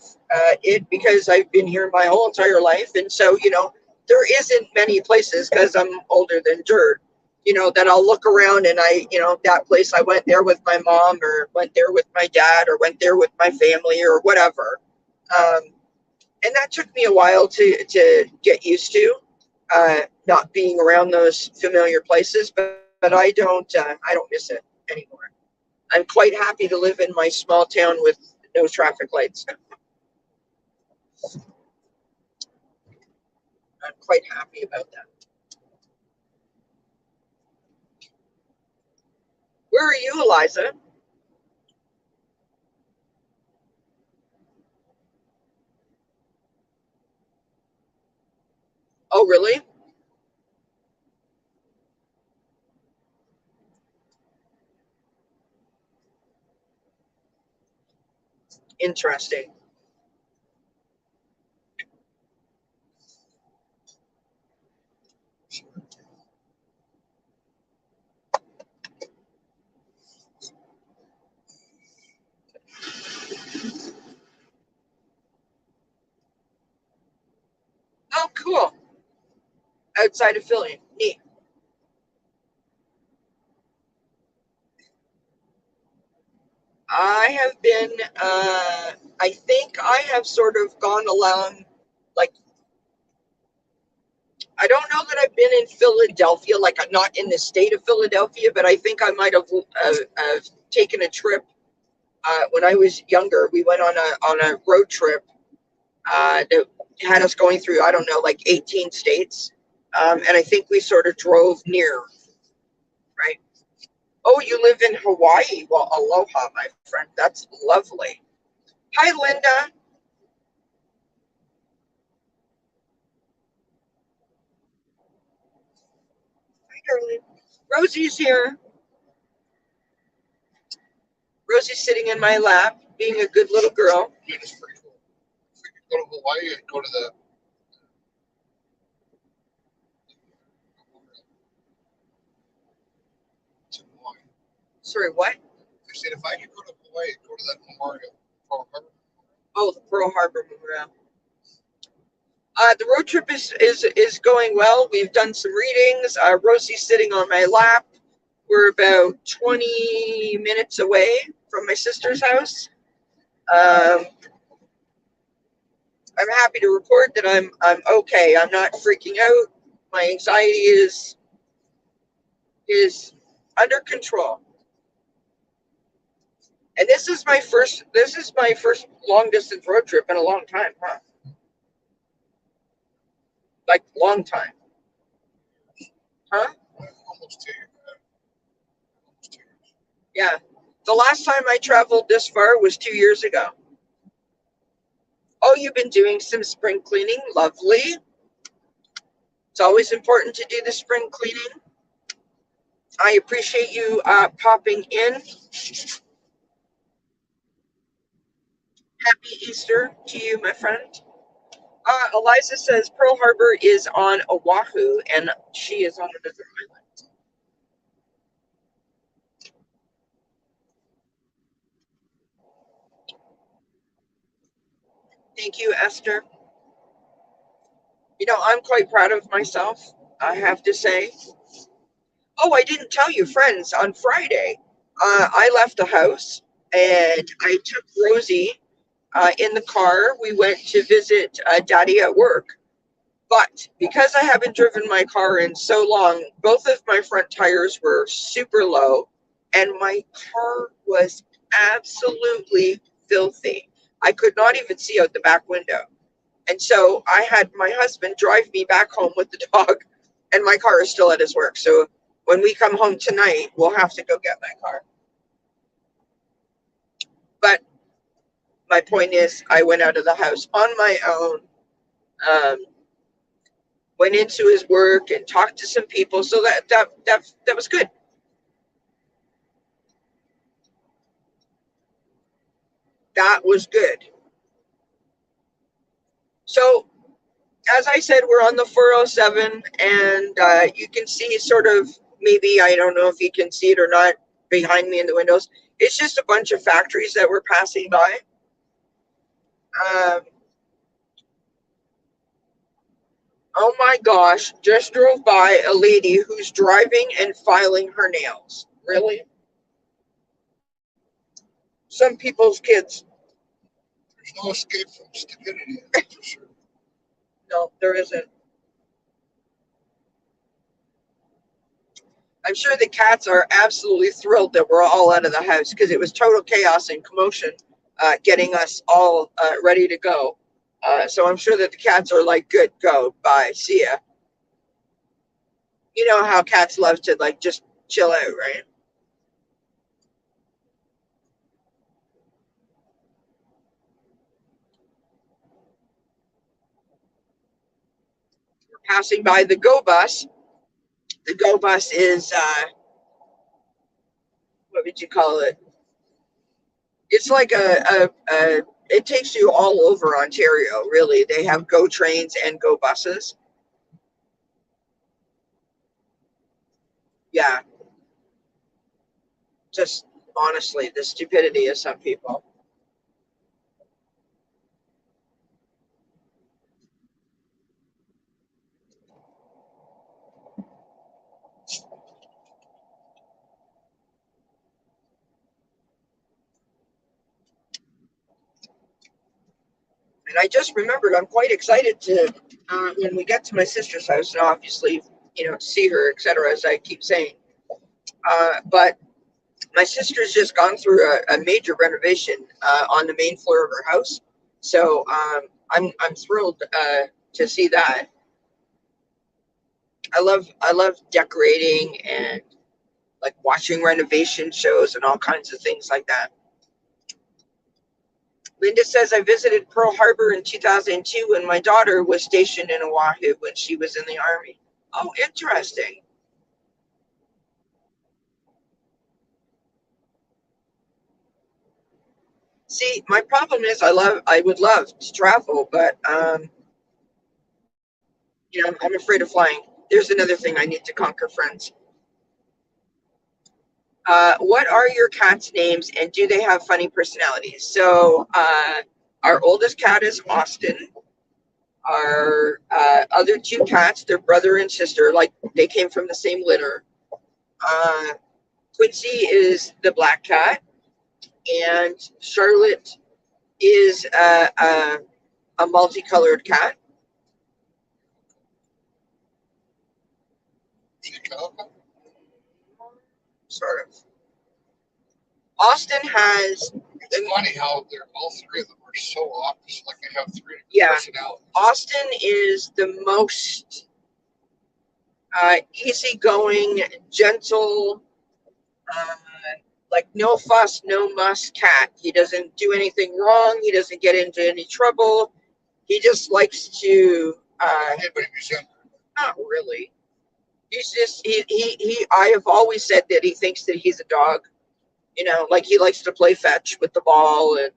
it because I've been here my whole entire life, and so there isn't many places because I'm older than dirt. That I'll look around and that place I went there with my mom or went there with my dad or went there with my family or whatever. Um, and that took me a while to get used to, not being around those familiar places, but I don't miss it anymore. I'm quite happy to live in my small town with no traffic lights. I'm quite happy about that. Where are you, Eliza? Oh, really? interesting. Oh, cool. Outside of Philly. Neat. I have been, I think I have sort of gone along, like, I don't know that I've been in Philadelphia, like I'm not in the state of Philadelphia, but I think I might have taken a trip when I was younger. We went on a road trip that had us going through, I don't know, like 18 states. And I think we sort of drove near, right? Oh, you live in Hawaii. Well, aloha, my friend. That's lovely. Hi, Linda. Hi, darling. Rosie's here. Rosie's sitting in my lap, being a good little girl. Yeah, it's pretty cool. If we could go to Hawaii and go to the to Hawaii. Sorry, what? I said if I could go to Hawaii and go to that memorial, Pearl Harbor. Oh, the Pearl Harbor Memorial. The road trip is going well. We've done some readings. Rosie's sitting on my lap. We're about 20 minutes away from my sister's house. I'm happy to report that I'm okay. I'm not freaking out. My anxiety is under control. And this is my first long distance road trip in a long time, huh? Like long time. Huh? Almost 2 years. Almost 2 years. Yeah. The last time I traveled this far was 2 years ago. Oh, you've been doing some spring cleaning. Lovely. It's always important to do the spring cleaning. I appreciate you popping in. Happy Easter to you, my friend. Eliza says Pearl Harbor is on Oahu and she is on another island. Thank you, Esther. You know, I'm quite proud of myself, I have to say. Oh, I didn't tell you, friends, on Friday, I left the house and I took Rosie in the car. We went to visit Daddy at work. But because I haven't driven my car in so long, both of my front tires were super low and my car was absolutely filthy. I could not even see out the back window. And so I had my husband drive me back home with the dog, and my car is still at his work. So when we come home tonight, we'll have to go get my car. But my point is, I went out of the house on my own, went into his work and talked to some people. So that was good. That was good. So as I said, we're on the 407, and you can see sort of, maybe, I don't know if you can see it or not behind me in the windows. It's just a bunch of factories that we're passing by. Um, oh my gosh, just drove by a lady who's driving and filing her nails. Really? Some people's kids. There's no escape from stupidity, that's for sure. No, there isn't. I'm sure the cats are absolutely thrilled that we're all out of the house because it was total chaos and commotion getting us all ready to go. So I'm sure that the cats are like, good, go, bye, see ya. You know how cats love to like just chill out, right? We're passing by the Go Bus. The Go Bus is, what would you call it? It's like a it takes you all over Ontario, really. They have GO trains and GO buses. Yeah, just honestly, the stupidity of some people. And I just remembered, I'm quite excited to, when we get to my sister's house, and obviously, see her, etc., as I keep saying. But my sister's just gone through a major renovation on the main floor of her house. So I'm thrilled to see that. I love decorating and like watching renovation shows and all kinds of things like that. Linda says I visited Pearl Harbor in 2002 when my daughter was stationed in Oahu when she was in the Army. Oh, interesting. See, my problem is I would love to travel, but I'm afraid of flying. There's another thing I need to conquer, friends. What are your cats' names, and do they have funny personalities? So, our oldest cat is Austin. Our other two cats, they're brother and sister, like they came from the same litter. Uh, Quincy is the black cat, and Charlotte is a multicolored cat. Sort of. Austin has. It's funny how they're all three of them are so opposite. Like they have three Yeah. personalities. Austin is the most easygoing, gentle, uh, like no fuss, no muss cat. He doesn't do anything wrong. He doesn't get into any trouble. He just likes to. Not really. He's just he. I have always said that he thinks that he's a dog. Like he likes to play fetch with the ball, and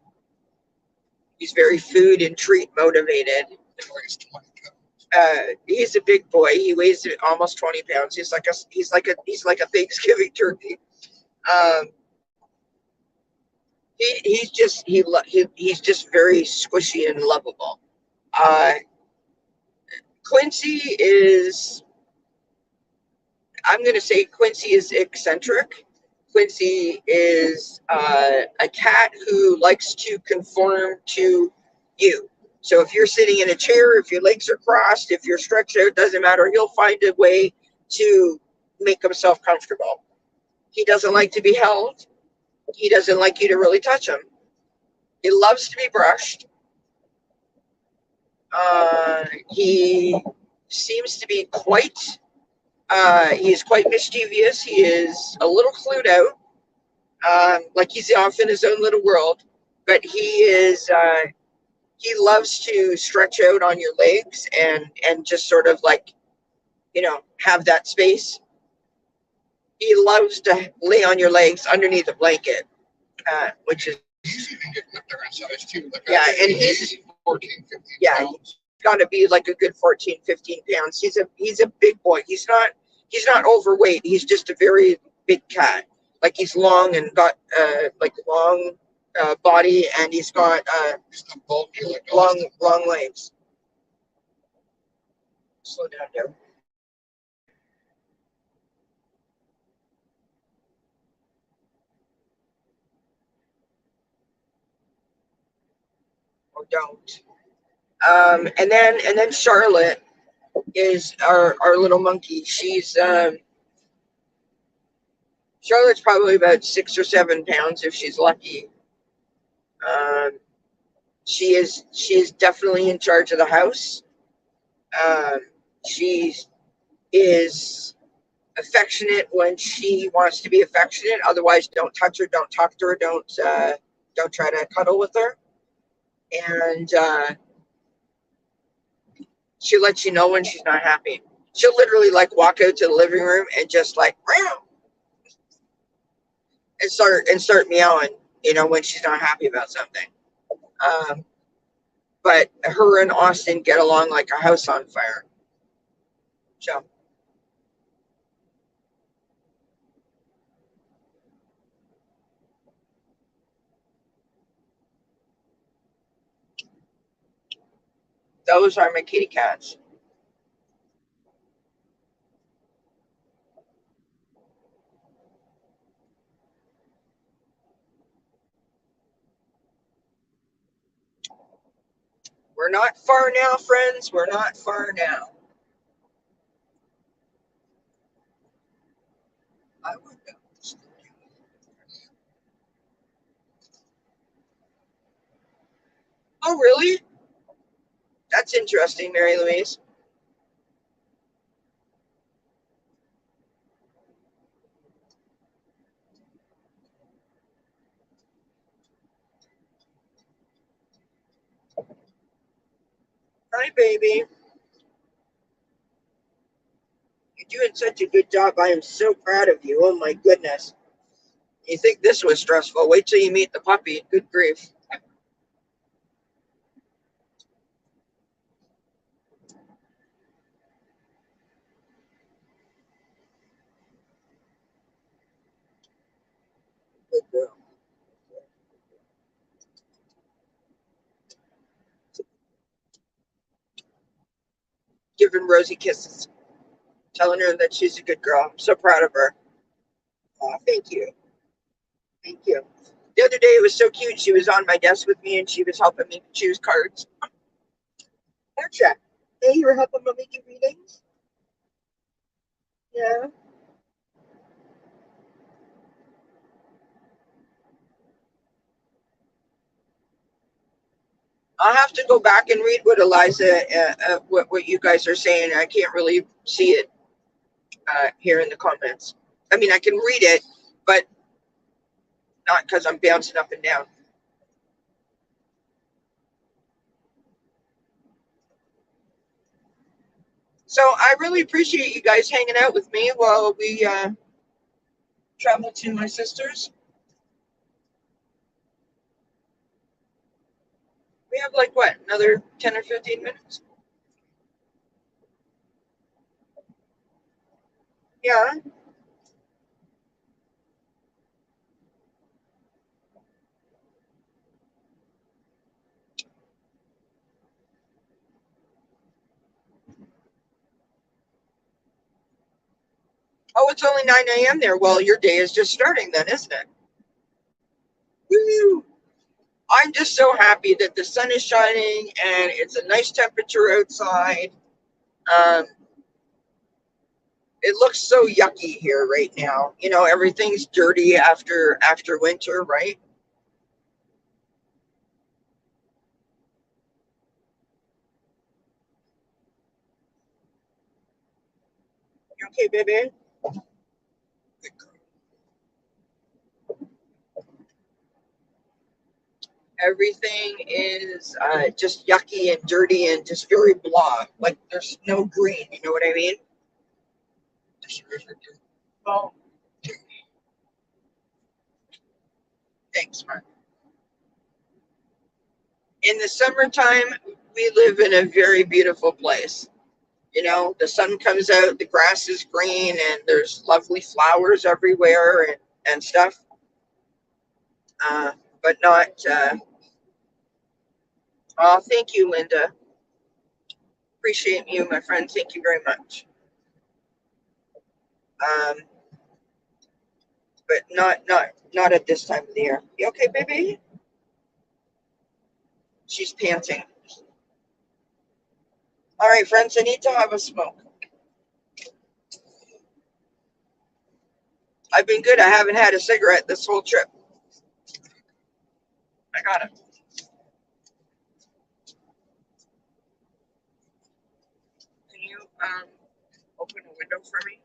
he's very food and treat motivated. He's a big boy. He weighs almost 20 pounds. He's like a Thanksgiving turkey. Um, he's just very squishy and lovable. Uh, Quincy is. I'm going to say Quincy is eccentric. Quincy is a cat who likes to conform to you. So if you're sitting in a chair, if your legs are crossed, if you're stretched out, doesn't matter. He'll find a way to make himself comfortable. He doesn't like to be held. He doesn't like you to really touch him. He loves to be brushed. He seems to be he's quite mischievous. He is a little clued out. Like he's off in his own little world, but he loves to stretch out on your legs and just sort of like, have that space. He loves to lay on your legs underneath a blanket, which is yeah, and he's 14, 15 yeah, pounds. Got to be like a good 14, 15 pounds. He's a big boy. He's not overweight. He's just a very big cat. Like he's long and got like long body, and he's got long legs. Slow down there. Or don't. And then Charlotte is our little monkey. Charlotte's probably about 6 or 7 pounds if she's lucky. Um, she is definitely in charge of the house. Um, she is affectionate when she wants to be affectionate. Otherwise, don't touch her, don't talk to her, don't try to cuddle with her. And she lets you know when she's not happy. She'll literally like walk out to the living room and just like meow, and start meowing, when she's not happy about something. Um, but her and Austin get along like a house on fire. So those are my kitty cats. We're not far now, friends. We're not far now. I would go. Oh, really? That's interesting, Mary Louise. Hi, baby. You're doing such a good job. I am so proud of you. Oh, my goodness. You think this was stressful? Wait till you meet the puppy. Good grief. Good girl. Giving Rosie kisses, telling her that she's a good girl. I'm so proud of her. Oh, thank you. Thank you. The other day it was so cute. She was on my desk with me and she was helping me choose cards. Gotcha. Hey, you were helping me do readings? Yeah. I'll have to go back and read what Eliza, what you guys are saying. I can't really see it here in the comments. I mean, I can read it, but not because I'm bouncing up and down. So I really appreciate you guys hanging out with me while we travel to my sister's. We have like what, another 10 or 15 minutes? Yeah. Oh, it's only 9 a.m. there. Well, your day is just starting then, isn't it? Woo! I'm just so happy that the sun is shining and it's a nice temperature outside. Um, it looks so yucky here right now. You know, everything's dirty after winter, right? You okay, baby? Everything is just yucky and dirty and just very blah. Like there's no green. You know what I mean? Oh, thanks, Mark. In the summertime, we live in a very beautiful place. You know, the sun comes out, the grass is green, and there's lovely flowers everywhere and stuff. Uh, but not. Oh, thank you, Linda. Appreciate you, my friend. Thank you very much. Um, but not at this time of the year. You okay, baby? She's panting. All right, friends. I need to have a smoke. I've been good. I haven't had a cigarette this whole trip. I got it. Can you open a window for me?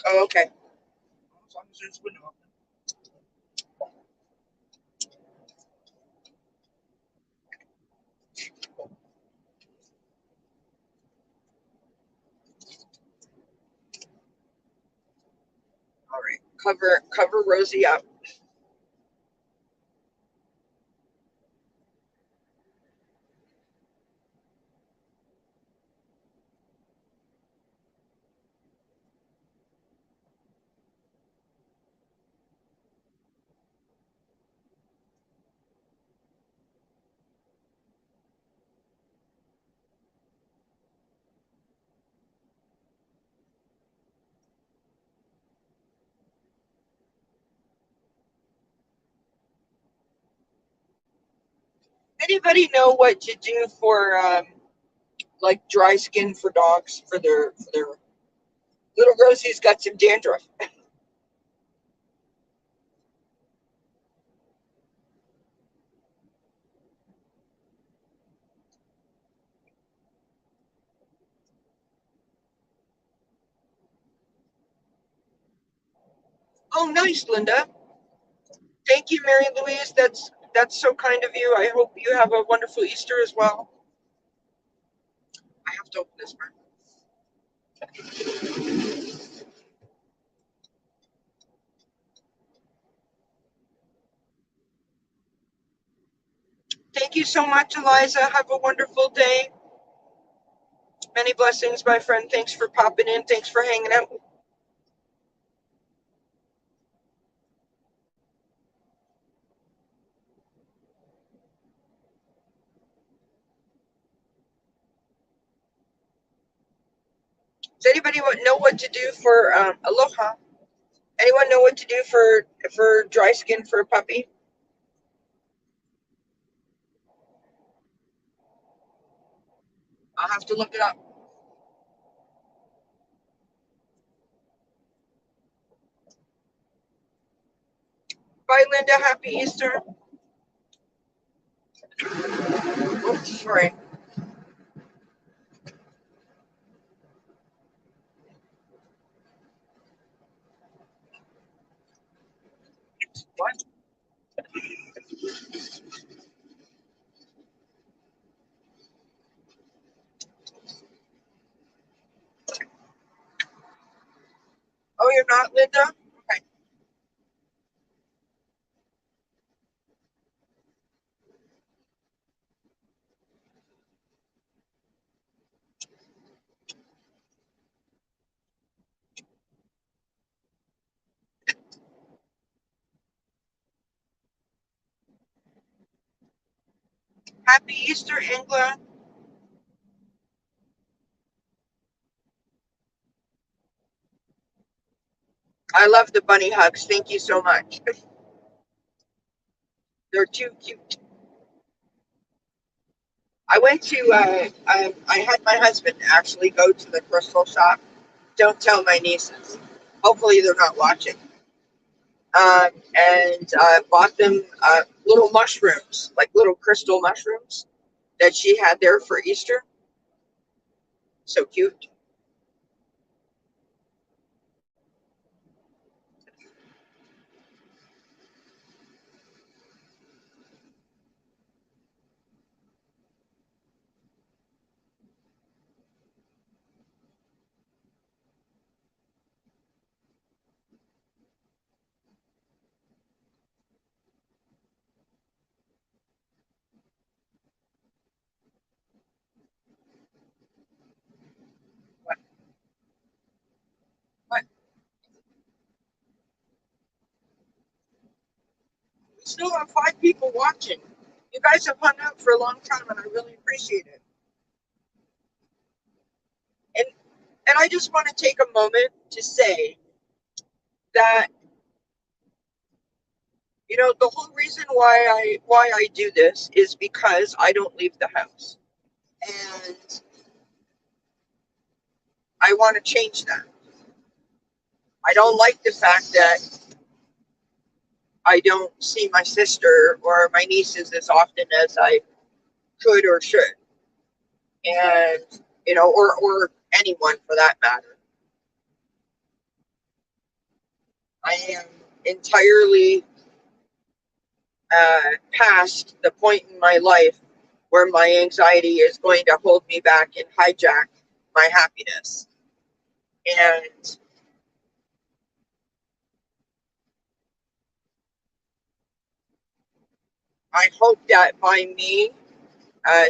Oh, okay. As long as there's a window. All right. Cover Rosie up. Anybody know what to do for like dry skin for dogs for their little Rosie's got some dandruff. Oh, nice, Linda. Thank you, Mary Louise. That's so kind of you. I hope you have a wonderful Easter as well. I have to open this part. Thank you so much, Eliza. Have a wonderful day. Many blessings, my friend. Thanks for popping in. Thanks for hanging out. Does anybody know what to do for aloha? Anyone know what to do for dry skin for a puppy? I'll have to look it up. Bye, Linda. Happy Easter. Oops, sorry. What? Oh, you're not, Linda? Okay. Happy Easter, Angela. I love the bunny hugs. Thank you so much. They're too cute. I went to, I had my husband actually go to the crystal shop. Don't tell my nieces. Hopefully they're not watching. And bought them little mushrooms, like little crystal mushrooms that she had there for Easter. So cute. What? What? We still have 5 people watching. You guys have hung out for a long time, and I really appreciate it. And and I just want to take a moment to say that the whole reason why I do this is because I don't leave the house, and I want to change that. I don't like the fact that I don't see my sister or my nieces as often as I could or should, and or anyone for that matter. I am entirely past the point in my life where my anxiety is going to hold me back and hijack my happiness. And I hope that by me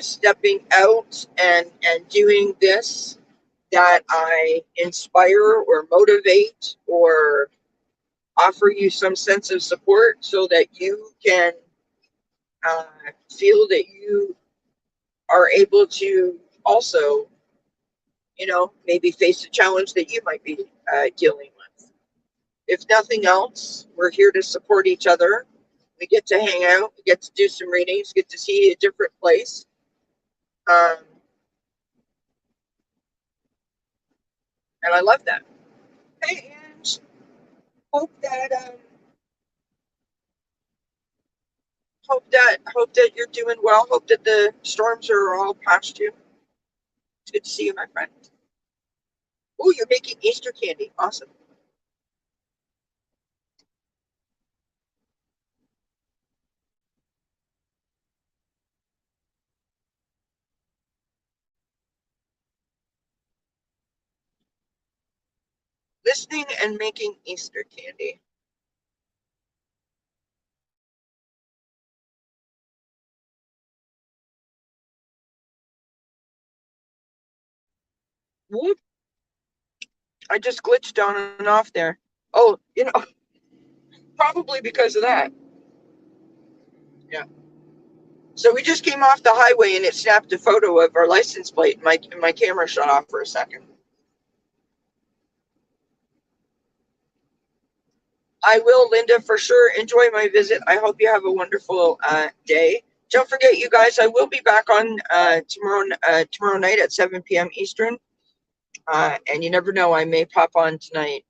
stepping out and doing this, that I inspire or motivate or offer you some sense of support so that you can uh, feel that you are able to also, maybe face a challenge that you might be dealing with. If nothing else, we're here to support each other. We get to hang out. We get to do some readings. Get to see a different place. Um, and I love that. Hey, and hope that you're doing well. Hope that the storms are all past you. It's good to see you, my friend. Oh, you're making Easter candy. Awesome. Listening and making Easter candy. Whoop. I just glitched on and off there. Oh, probably because of that. Yeah. So we just came off the highway and it snapped a photo of our license plate. My camera shut off for a second. I will, Linda, for sure. Enjoy my visit. I hope you have a wonderful day. Don't forget, you guys, I will be back on tomorrow night at 7 p.m. Eastern. And you never know, I may pop on tonight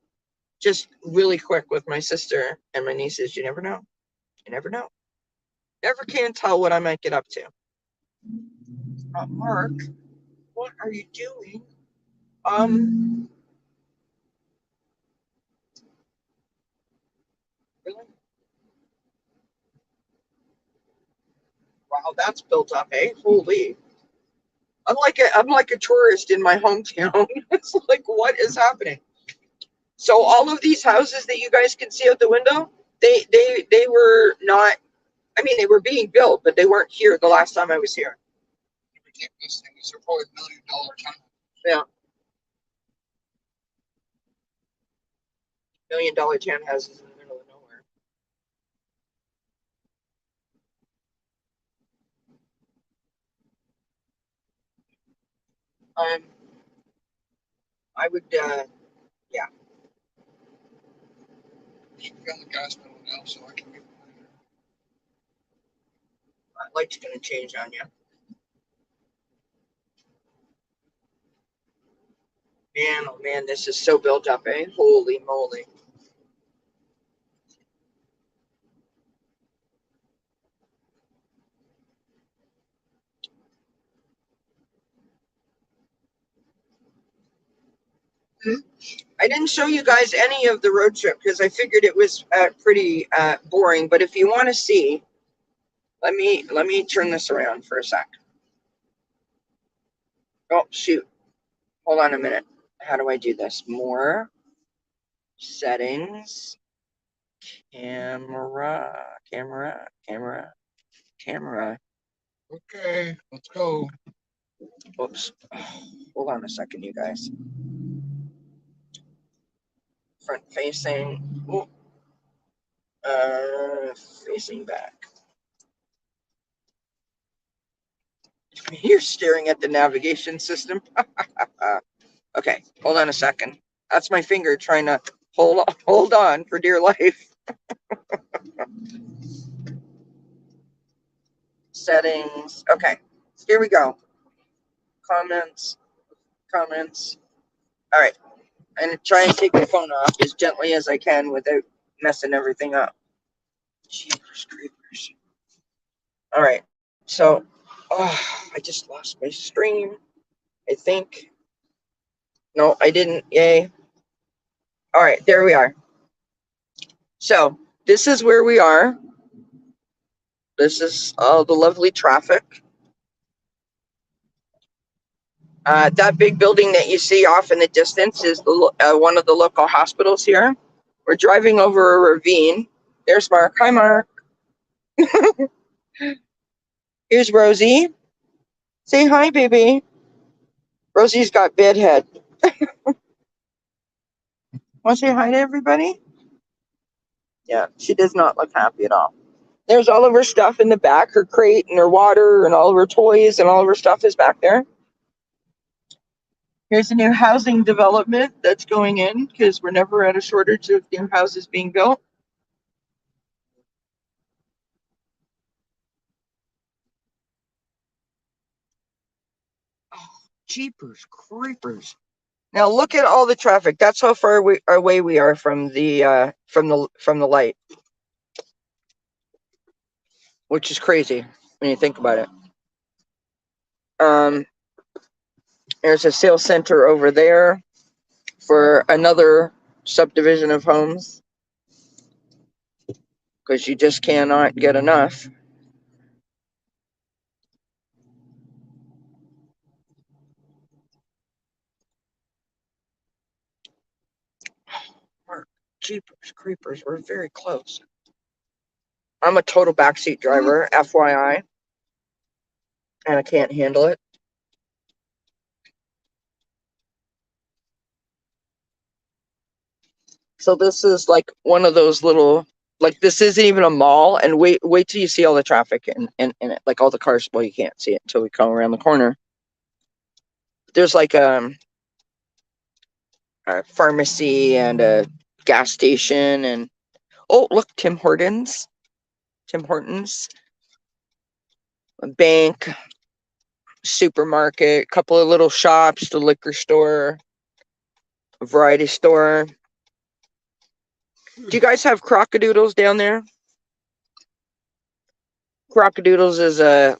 just really quick with my sister and my nieces. You never know. You never know. Never can tell what I might get up to. Mark, what are you doing? Really? Wow, that's built up, eh? Holy. I'm like a tourist in my hometown. It's like, what is happening? So all of these houses that you guys can see out the window, they were not. I mean, they were being built, but they weren't here the last time I was here. We keep listening. These are probably $1 million town. Yeah, $1 million townhouses in the middle of nowhere. Um, I would, yeah. She found the gas pedal now, so I can get behind her. Light's gonna change on you. Man, oh man, this is so built up, eh? Holy moly. I didn't show you guys any of the road trip because I figured it was pretty boring. But if you want to see, let me turn this around for a sec. Oh shoot! Hold on a minute. How do I do this? More settings, camera. Okay, let's go. Oops. Hold on a second, you guys. Front facing. Oh, facing back. You're staring at the navigation system. Okay, hold on a second. That's my finger trying to hold on for dear life. Settings. Okay, here we go. Comments. All right, and try and take the phone off as gently as I can without messing everything up. Jeepers creepers. All right, so I just lost my stream. I think. No, I didn't. Yay. All right, there we are. So this is where we are. This is all the lovely traffic. That big building that you see off in the distance is one of the local hospitals here. We're driving over a ravine. There's Mark. Hi, Mark. Here's Rosie. Say hi, baby. Rosie's got bedhead. Want to say hi to everybody? Yeah, she does not look happy at all. There's all of her stuff in the back, her crate and her water and all of her toys and all of her stuff is back there. Here's a new housing development that's going in because we're never at a shortage of new houses being built. jeepers creepers. Now look at all the traffic. That's how far away we are from the light, which is crazy when you think about it. There's a sales center over there for another subdivision of homes because you just cannot get enough. Jeepers creepers, we're very close. I'm a total backseat driver, FYI, and I can't handle it. So this is like one of those little, like this isn't even a mall, and wait till you see all the traffic in it, like all the cars. Well, you can't see it until we come around the corner. There's like a pharmacy and a gas station, and oh look, Tim Hortons, a bank, supermarket, couple of little shops, the liquor store, a variety store. Do you guys have Crockadoodles down there? Crockadoodles is a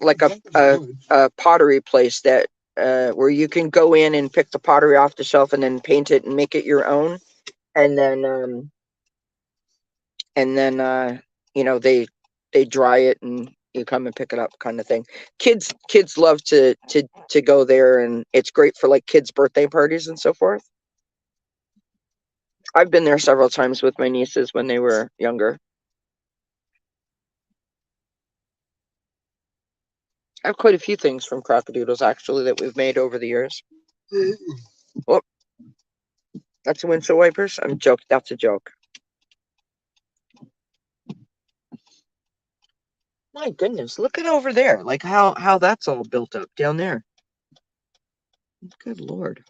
pottery place that where you can go in and pick the pottery off the shelf and then paint it and make it your own, and then they dry it and you come and pick it up, kind of thing. Kids love to go there, and it's great for like kids' birthday parties and so forth. I've been there several times with my nieces when they were younger. I have quite a few things from Crockadoodles actually that we've made over the years. Oh, that's the windshield wipers. I'm joking. That's a joke. My goodness, look at over there. Like how that's all built up down there. Good Lord.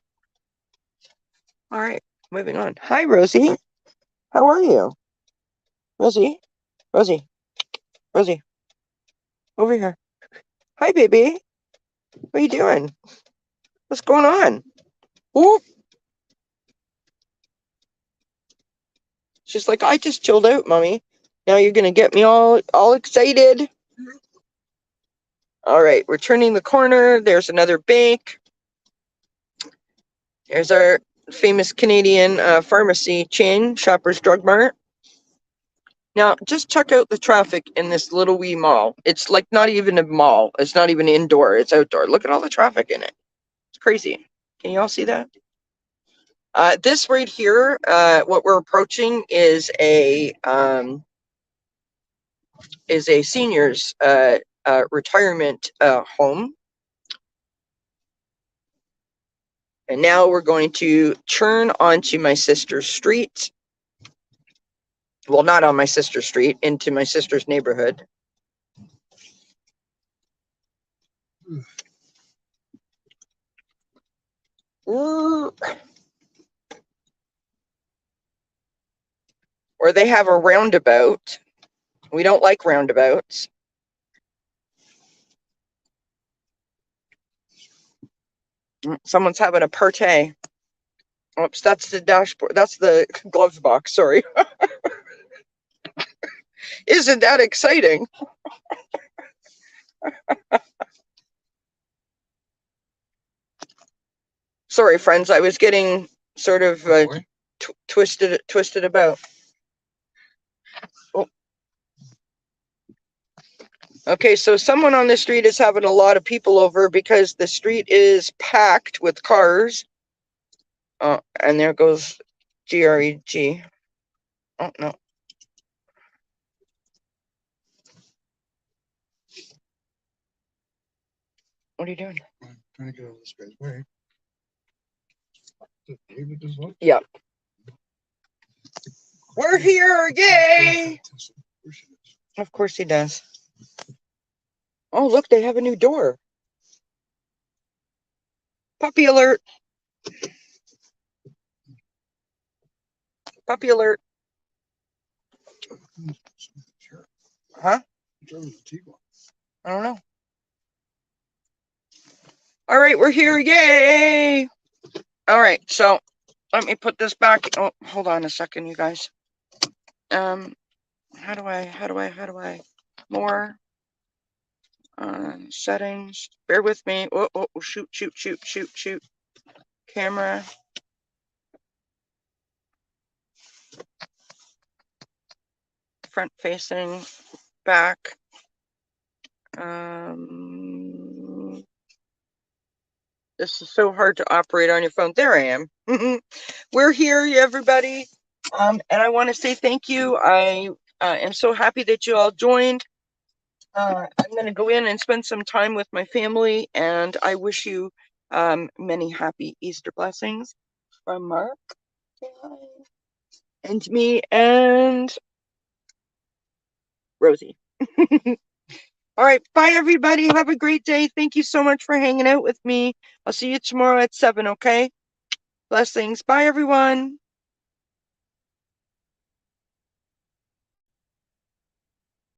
All right, moving on. Hi, Rosie. How are you? Rosie? Over here. Hi, baby. What are you doing? What's going on? Ooh. She's like, I just chilled out, Mommy. Now you're gonna get me all excited. All right, we're turning the corner. There's another bank. There's our famous Canadian pharmacy chain, Shoppers Drug Mart. Now, just check out the traffic in this little wee mall. It's like not even a mall. It's not even indoor. It's outdoor. Look at all the traffic in it. It's crazy. Can you all see that? This right here, what we're approaching is a seniors retirement home. And now we're going to turn onto my sister's street. Well, not on my sister's street, into my sister's neighborhood. Ooh. Or they have a roundabout. We don't like roundabouts. Someone's having a party. Oops, that's the dashboard. That's the gloves box. Sorry. Isn't that exciting? Sorry, friends. I was getting sort of twisted about. Oh. Okay, so someone on the street is having a lot of people over because the street is packed with cars. And there goes GREG. Oh, no. What are you doing? I'm trying to get over this guy's way. Did David just look? Yeah. We're here, yay! Of course he does. Oh, look, they have a new door. Puppy alert. Puppy alert. Huh? I don't know. All right, we're here. Yay! All right, so let me put this back. Oh, hold on a second, you guys. How do I more settings? Bear with me. Oh, shoot. Camera. Front facing, back. This is so hard to operate on your phone. There I am. We're here, everybody. And I want to say thank you. I am so happy that you all joined. I'm going to go in and spend some time with my family, and I wish you many happy Easter blessings from Mark and me and Rosie. All right. Bye, everybody. Have a great day. Thank you so much for hanging out with me. I'll see you tomorrow at 7, okay? Blessings. Bye, everyone.